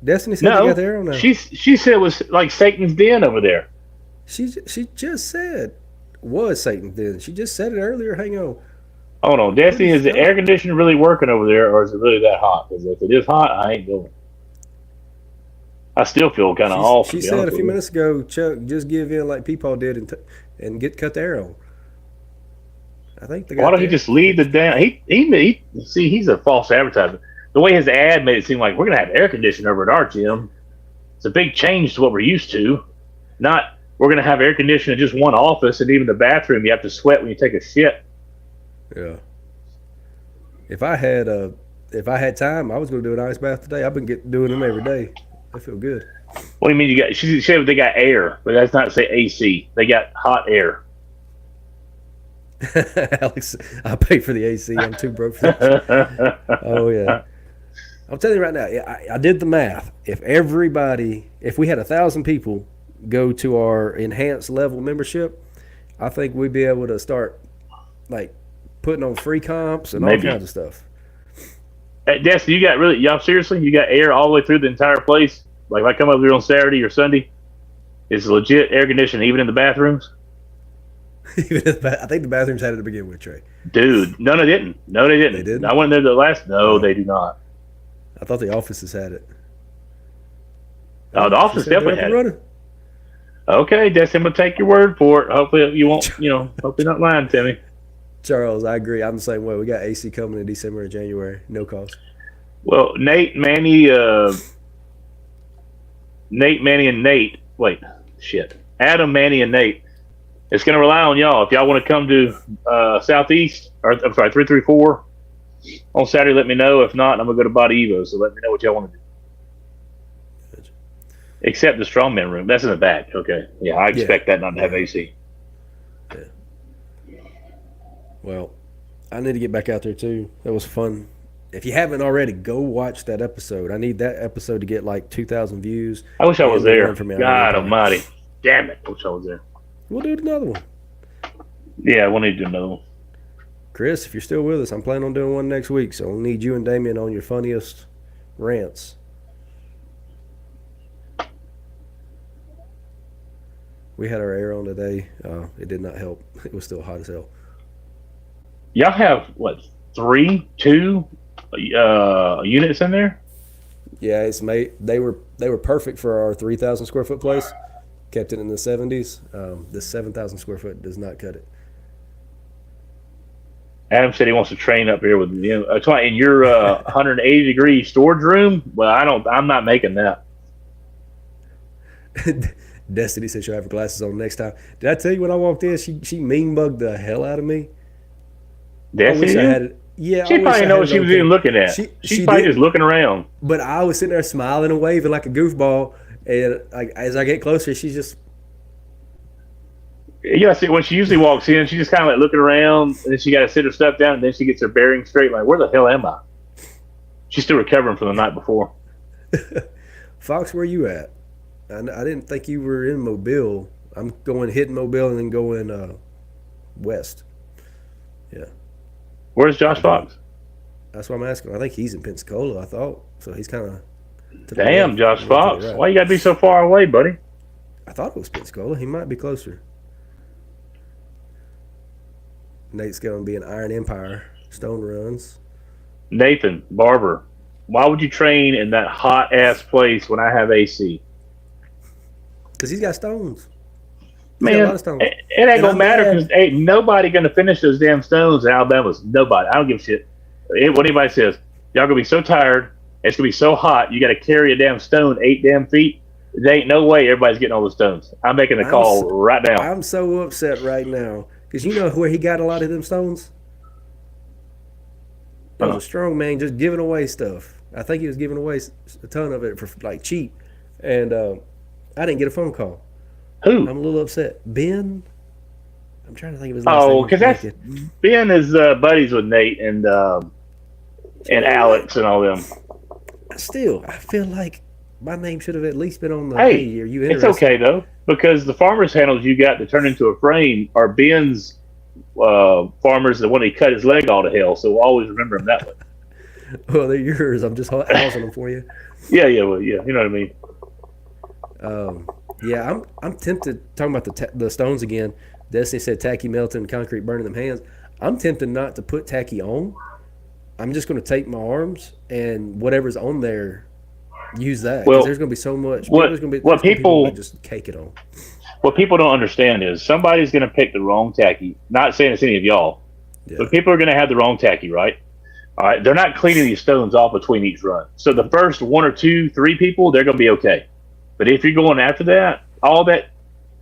Destiny said they got the arrow now. She said it was like Satan's den over there. She just said was Satan's den. She just said it earlier. Hang on. Hold on, Destiny. Is the air conditioner really working over there, or is it really that hot? Because if it is hot, I ain't going. I still feel kind of off. She said a few minutes ago, Chuck, just give in like Peepaw did and cut the arrow. I think they got. Why don't he just leave the damn? He see, he's a false advertisement. The way his ad made it seem like we're gonna have air conditioning over at our gym. It's a big change to what we're used to. Not we're gonna have air conditioning in just one office, and even the bathroom you have to sweat when you take a shit. Yeah. If I had time, I was gonna do an ice bath today. I've been doing them every day. I feel good. What do you mean you got? She said they got air, but that's not say AC. They got hot air. Alex, I paid for the AC. I'm too broke for that. Oh yeah. I'm telling you right now. I did the math. If we had 1,000 people go to our enhanced level membership, I think we'd be able to start like putting on free comps and all kinds of stuff. Hey, Destiny, y'all seriously? You got air all the way through the entire place? Like if I come up here on Saturday or Sunday, it's legit air conditioning even in the bathrooms? I think the bathrooms had it to begin with, Trey. Dude, no, they didn't. No, they didn't. They didn't? I went there the last. No, they do not. I thought the offices had it. Oh, the office definitely had it. Okay, Desi, I'm gonna take your word for it. Hopefully you won't, hopefully not lying to me. Charles, I agree. I'm the same way. We got AC coming in December and January, no cost. Well, Nate, Manny, and Nate. Wait, shit. Adam, Manny, and Nate. It's gonna rely on y'all. If y'all want to come to Southeast, or I'm sorry, 334 on Saturday, let me know. If not, I'm gonna go to Body Evo. So let me know what y'all want to do. Except the strongman room. That's in the back. Okay. Yeah, I expect that not to have AC. Yeah. Well, I need to get back out there too. That was fun. If you haven't already, go watch that episode. I need that episode to get like 2,000 views. I wish I was the there. one from God almighty. Damn it. I wish I was there. We'll do another one. Yeah, we'll need to do another one. Chris, if you're still with us, I'm planning on doing one next week. So I'll need you and Damien on your funniest rants. We had our air on today. It did not help. It was still hot as hell. Y'all have, what, two units in there? Yeah, it's made. They were perfect for our 3,000 square foot place. Kept it in the 70s. This 7,000 square foot does not cut it. Adam said he wants to train up here with you. In your 180-degree storage room. Well, I'm not making that. Destiny said she'll have her glasses on next time. Did I tell you when I walked in, she mean bugged the hell out of me? Destiny? I wish I had it. Yeah, she probably know what she was even looking at. She's probably just looking around. But I was sitting there smiling and waving like a goofball, and as I get closer, she's just. Yeah, see, when she usually walks in, she just kind of like looking around, and then she got to sit her stuff down, and then she gets her bearings straight. Like, where the hell am I? She's still recovering from the night before. Fox, where you at? I didn't think you were in Mobile. I'm hitting Mobile and then going west. Yeah. Where's Josh Fox? That's what I'm asking. I think he's in Pensacola, I thought. So he's kind of. Damn, Josh Fox. Why you got to be so far away, buddy? I thought it was Pensacola. He might be closer. Nate's going to be an Iron Empire. Stone runs. Nathan, Barber, why would you train in that hot-ass place when I have AC? Because he's got stones. Man, it ain't going to matter because ain't nobody going to finish those damn stones in Alabama. Nobody. I don't give a shit. What anybody says, y'all going to be so tired, it's going to be so hot, you got to carry a damn stone 8 damn feet. There ain't no way everybody's getting all the stones. I'm making a call right now. I'm so upset right now. Because you know where he got a lot of them stones? There was a strong man just giving away stuff. I think he was giving away a ton of it for like cheap. And I didn't get a phone call. Who? I'm a little upset. Ben? I'm trying to think of his last name. Oh, because Ben is buddies with Nate and Alex and all them. Still, I feel like my name should have at least been on the. Hey, are you interested? It's okay though, because the farmer's handles you got to turn into a frame are Ben's farmers, the one he cut his leg all to hell. So we'll always remember him that way. Well, they're yours. I'm just housing them for you. Yeah, well, yeah, you know what I mean. Yeah, I'm tempted. Talking about the stones again. Destiny said tacky melting, concrete burning them hands. I'm tempted not to put tacky on. I'm just going to take my arms and whatever's on there, use that. Well, there's going to be so much. People just cake it on. What people don't understand is somebody's going to pick the wrong tacky. Not saying it's any of y'all, but people are going to have the wrong tacky, right? All right, they're not cleaning these stones off between each run. So the first 1 or 2, 3 people, they're going to be okay. But if you're going after that, all that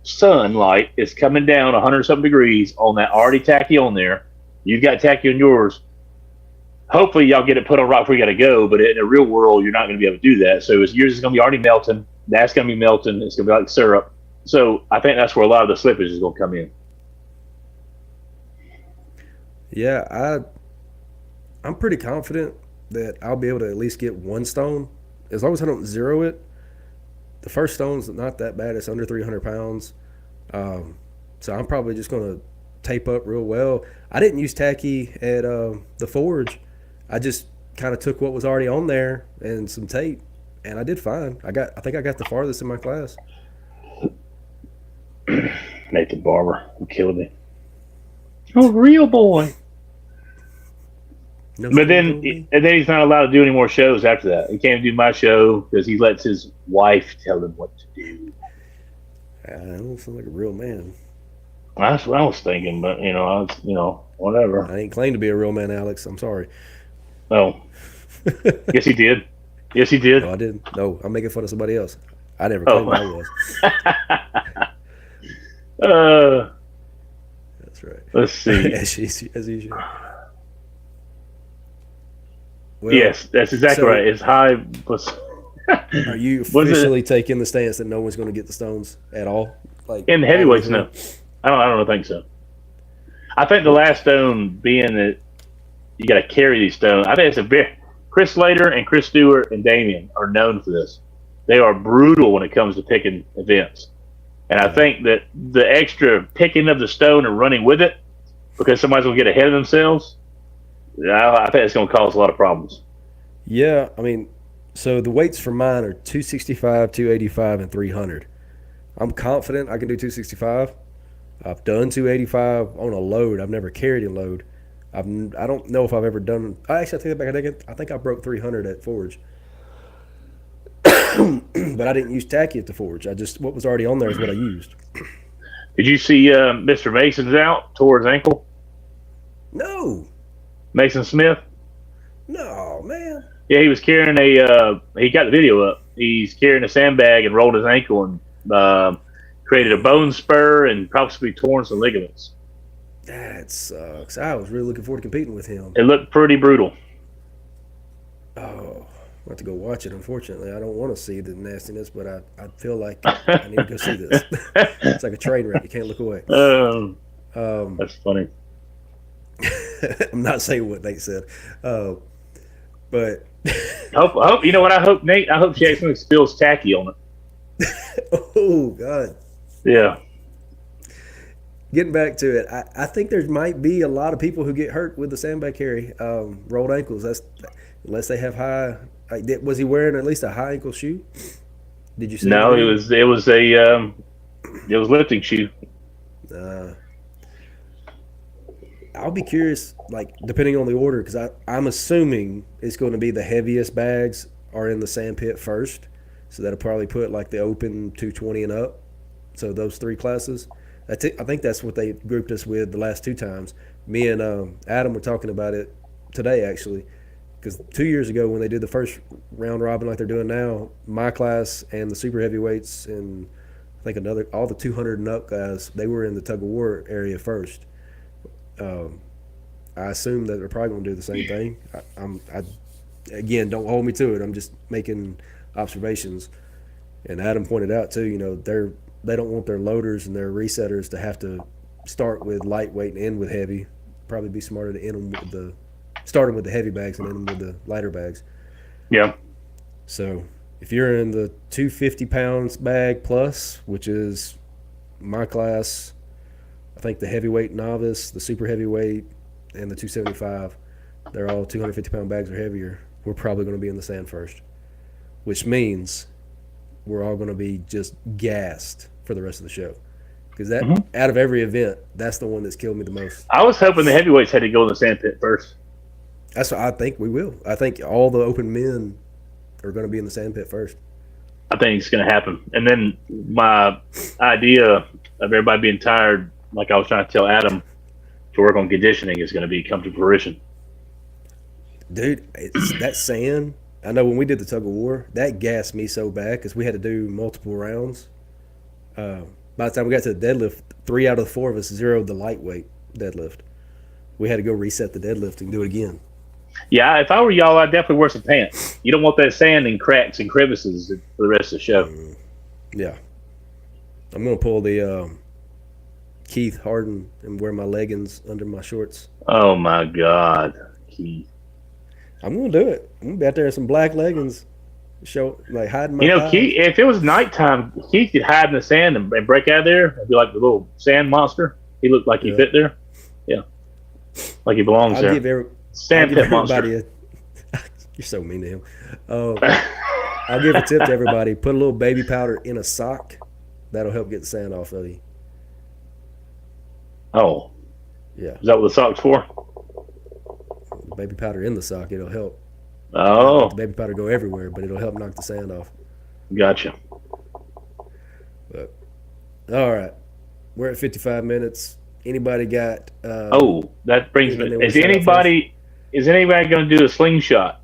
sunlight is coming down 100-something degrees on that already tacky on there. You've got tacky on yours. Hopefully, y'all get it put on right before you got to go. But in the real world, you're not going to be able to do that. So yours is going to be already melting. That's going to be melting. It's going to be like syrup. So I think that's where a lot of the slippage is going to come in. Yeah, I'm pretty confident that I'll be able to at least get one stone. As long as I don't zero it. The first stone's not that bad. It's under 300 pounds. So I'm probably just going to tape up real well. I didn't use tacky at the forge. I just kind of took what was already on there and some tape, and I did fine. I think I got the farthest in my class. Nathan Barber, you killed me. Oh, real boy. No, but then he's not allowed to do any more shows after that. He can't do my show because he lets his wife tell him what to do. I don't sound like a real man. That's what I was thinking, but whatever. I ain't claimed to be a real man, Alex. I'm sorry. Oh, yes, he did. Yes, he No, did. I didn't. No, I'm making fun of somebody else. I never claimed Oh, I was. uh, That's right. let's see. As usual. Well, Yes, that's exactly right. so It's high. Was are you was it officially taking the stance that no one's going to get the stones at all? Like in the all the way heavyweights? through? No, I don't think so. I think the Well, last stone being that you got to carry these stones. I think it's a very Chris Slater and Chris Stewart and Damien are known for this. They are brutal when it comes to picking events, and I yeah. think that the extra picking of the stone and running with it because somebody's gonna get ahead of themselves. I think it's gonna cause a lot of problems. Yeah, I mean, so the weights for mine are 265, 285, and 300. I'm confident I can do 265. I've done 285 on a load. I've never carried a load. I don't know if I've ever done. I actually take that back. I think I broke 300 at Forge, but I didn't use tacky at the Forge. I just what was already on there is what I used. Did you see Mr. Mason's out tore his ankle? No, Mason Smith. no, man. Yeah, he was carrying a. He got the video up. He's carrying a sandbag and rolled his ankle and created a bone spur and possibly torn some ligaments. That sucks. I was really looking forward to competing with him. It looked pretty brutal. Oh, I have to go watch it. Unfortunately, I don't want to see the nastiness, but I feel like I need to go see this. It's like a train wreck. You can't look away. um, Um, that's funny. I'm not saying what Nate said, but I hope you know what I hope, Nate. I hope she actually spills tacky on it. oh god. Yeah. Getting back to it, I think there might be a lot of people who get hurt with the sandbag carry, rolled ankles. That's unless they have high. Was he wearing at least a high ankle shoe? Did you see the No, it video? was it was a it was lifting shoe. Uh, I'll be curious, like depending on the order, because I'm assuming it's going to be the heaviest bags are in the sand pit first, so that'll probably put like the open 220 and up. So those three classes. That's it. I think that's what they grouped us with the last two times. Me and Adam were talking about it today actually, because 2 years ago when they did the first round robin like they're doing now, my class and the super heavyweights and I think another all the 200 and up guys they were in the tug of war area first. Um, I assume that they're probably going to do the same thing. Again, don't hold me to it. I'm just making observations. And Adam pointed out too, they don't want their loaders and their resetters to have to start with lightweight and end with heavy. Probably be smarter to end them with starting with the heavy bags and end them with the lighter bags. Yeah. So if you're in the 250 pounds bag plus, which is my class, I think the heavyweight novice, the super heavyweight, and the 275, they're all 250-pound bags or heavier. We're probably going to be in the sand first, which means we're all going to be just gassed for the rest of the show. Because out of every event, that's the one that's killed me the most. I was hoping the heavyweights had to go in the sand pit first. That's what I think we will. I think all the open men are going to be in the sand pit first. I think it's going to happen. And then my idea of everybody being tired, like I was trying to tell Adam, to work on conditioning is going to come to fruition. Dude, it's that sand. I know when we did the tug of war, that gassed me so bad because we had to do multiple rounds. By the time we got to the deadlift, 3 out of the 4 of us zeroed the lightweight deadlift. We had to go reset the deadlift and do it again. Yeah, if I were y'all, I'd definitely wear some pants. You don't want that sand in cracks and crevices for the rest of the show. Yeah. I'm going to pull the Keith Harden and wear my leggings under my shorts. Oh, my God, Keith. I'm going to do it. I'm going to be out there in some black leggings, hiding my thighs. Keith, if it was nighttime, Keith could hide in the sand and break out of there and be like the little sand monster. He looked like he fit there. Yeah. Like he belongs there. I'll give everybody you're so mean to him. I'll give a tip to everybody. Put a little baby powder in a sock. That'll help get the sand off of you. Oh. Yeah. Is that what the sock's for? Baby powder in the sock. It'll help. Oh. Let the baby powder go everywhere, but it'll help knock the sand off. Gotcha. But All right. We're at 55 minutes. Anybody got Oh, that brings anything me. they want to shout out first? Is anybody going to do a slingshot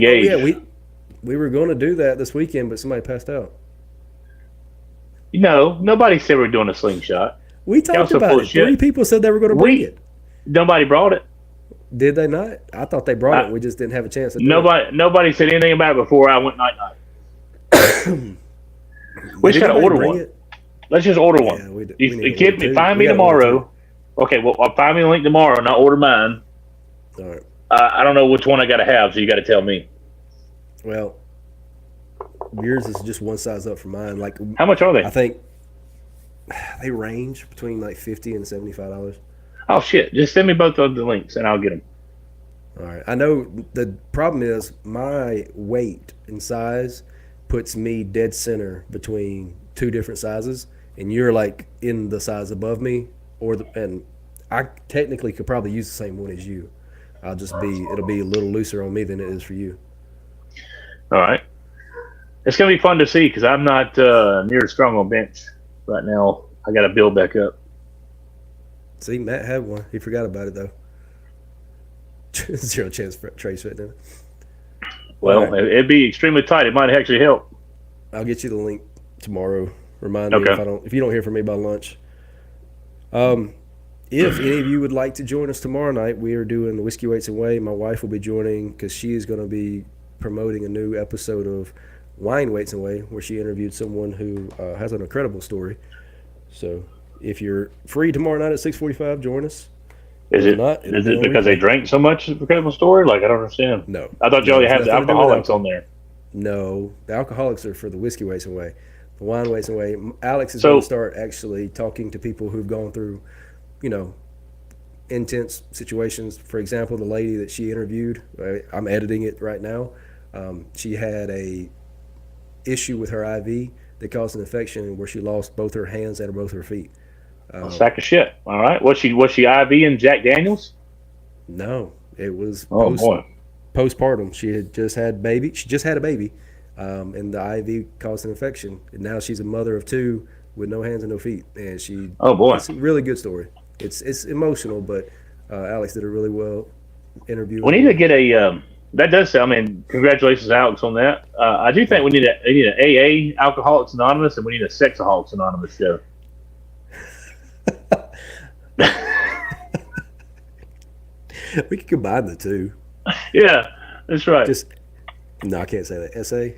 Oh yeah, engage? we were going to do that this weekend, but somebody passed out. No, nobody said we're doing a slingshot. We Y'all talked so about full of it. Three shit. people said they were going to bring We it. nobody brought it. Did they not? I thought they brought it. I, We just didn't have a chance to do it. nobody said anything about it before I went night night. We Did just got to anybody order bring one. it? Let's just order one. Yeah, we need to order Give me, two. find We me got to order two. tomorrow. Okay, well, I'll find me the link tomorrow, and I'll order mine. All right. I don't know which one I got to have, so you got to tell me. Well, yours is just one size up from mine. Like How much are I they? think they range between like $50 and $75. Oh shit! Just send me both of the links, and I'll get them. All right. I know the problem is my weight and size puts me dead center between two different sizes, and you're like in the size above me, and I technically could probably use the same one as you. It'll be a little looser on me than it is for you. All right. It's gonna be fun to see because I'm not near as strong on bench right now. I got to build back up. See, Matt had one. He forgot about it though. Zero chance for Trace right now. All Well, right. it'd be extremely tight. It might actually help. I'll get you the link tomorrow. Remind me Okay. if you don't hear from me by lunch. Um, if any of you would like to join us tomorrow night, we are doing the Whiskey Weights and Whey. My wife will be joining because she is going to be promoting a new episode of Wine Weights and Whey, where she interviewed someone who has an incredible story. So if you're free tomorrow night at 6:45, join us. Or if not, it'll Is be it on because they replay. drank so much? It's a incredible story. Like I don't understand. No, I thought you no, only it's had the nothing to do with alcoholics alcohol. on there. No, the alcoholics are for the Whiskey Weights and Whey. The Wine Weights and Whey. Alex is going to So start actually talking to people who've gone through, you know, intense situations. For example, the lady that she interviewed, I'm editing it right now. She had a issue with her IV that caused an infection where she lost both her hands and both her feet. a Um, sack of shit. All right. Was she IV and Jack Daniels? no, it was Oh boy. postpartum. She had just had baby. She just had a baby, and the IV caused an infection. And now she's a mother of two with no hands and no feet. And Oh boy. it's a really good story. It's emotional, but Alex did a really well We interviewing need to her. get a. That does sound. I mean, congratulations, Alex, on that. I do think we need an AA Alcoholics Anonymous, and we need a Sexaholics Anonymous show. We could combine the two. Yeah, that's right. Just no, I can't say that. SA.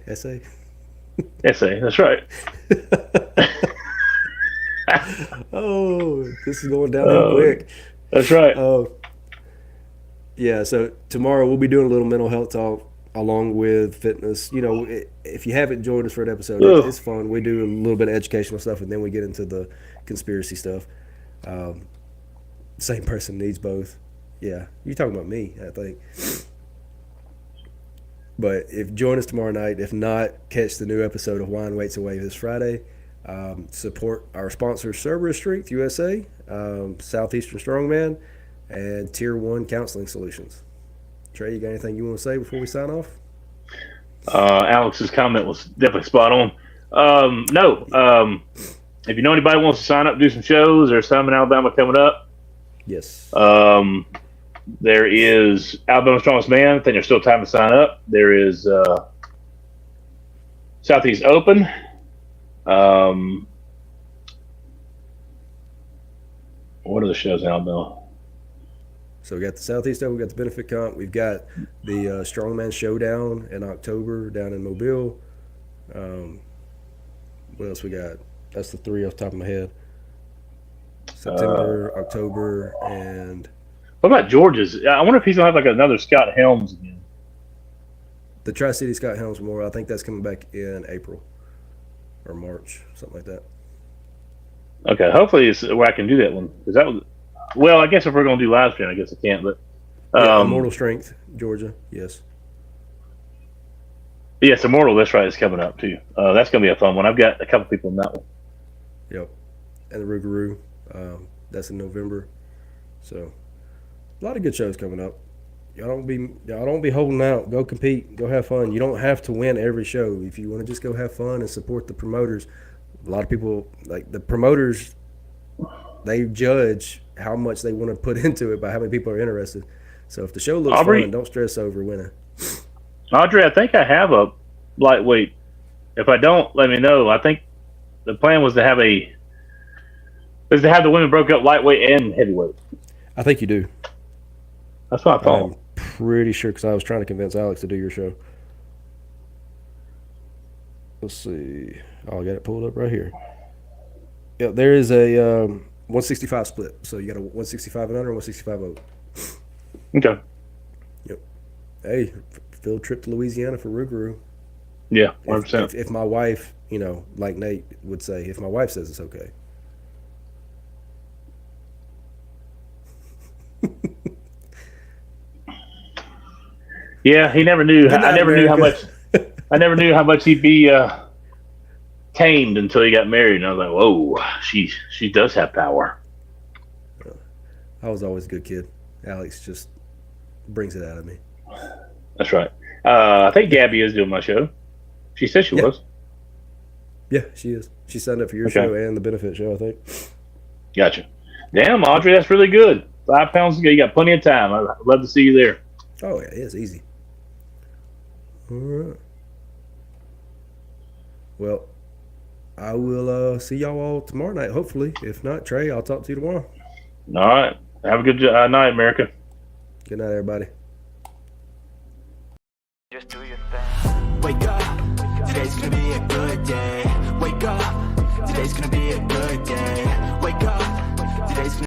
Essay. That's right. Oh, this is going downhill uh, quick. that's right. Oh, yeah. So tomorrow we'll be doing a little mental health talk along with fitness. You know, if you haven't joined us for an episode, Ugh. it's fun. We do a little bit of educational stuff, and then we get into the conspiracy stuff. Um, Same person needs both. Yeah, you're talking about me, I think. But if join us tomorrow night, if not, catch the new episode of Wine Weights Away this Friday. Support our sponsors, Cerberus USA, Southeastern Strongman, and Tier 1 Counseling Solutions. Trey, you got anything you want to say before we sign off? Alex's comment was definitely spot on. No. If you know anybody who wants to sign up, do some shows. There's some in Alabama coming up. Yes. There is Alabama Strongest Man. I think there's still time to sign up. There is Southeast Open. What are the shows in Alabama? So we got the Southeast Open, we got the Benefit Comp, we've got the Strongman Showdown in October down in Mobile. What else we got? That's the three off the top of my head. September, October, and What about George's? I wonder if he's gonna have like another Scott Helms again. the Tri-City Scott Helms Memorial. I think that's coming back in April or March, something like that. Okay, hopefully it's where I can do that one because that was. Well, I guess if we're gonna do live stream, I guess I can't. But Yeah, Immortal Strength, Georgia. Yes. yes, Immortal. That's right. It's coming up too. That's gonna be a fun one. I've got a couple people in that one. Yep. And the Rougarou. That's in November. So a lot of good shows coming up. Y'all don't be holding out. Go compete. Go have fun. You don't have to win every show. If you want to just go have fun and support the promoters, A lot of people, like the promoters, they judge how much they want to put into it by how many people are interested. So if the show looks fun, Aubrey, don't stress over winning. Audrey, I think I have a lightweight. If I don't, let me know. I think the plan was to have the women broke up lightweight and heavyweight. I think you do. That's what I thought. I'm pretty sure because I was trying to convince Alex to do your show. Let's see. Oh, I got it pulled up right here. Yeah, there is a 165 split. So you got a 165 and under and 165 over. Okay. Yep. Hey, field trip to Louisiana for Rougarou. Yeah, 100%. If my wife, like Nate would say, if my wife says it's okay. Yeah, he never knew. Good night, I never knew how America. much. I never knew how much he'd be tamed until he got married, and I was like, "Whoa, she does have power." I was always a good kid. Alex just brings it out of me. That's right. I think Gabby is doing my show. She said she was. Yeah, she is. She signed up for your Okay. show and the benefit show, I think. Gotcha. Damn, Audrey, that's really good. 5 pounds to go. You got plenty of time. I'd love to see you there. Oh, yeah, it's easy. All right. Well, I will see y'all all tomorrow night, hopefully. If not, Trey, I'll talk to you tomorrow. All right. Have a good night, America. Good night, everybody. Just do your thing. Wake up, today's gonna be a good day. Wake up, today's gonna be a good day.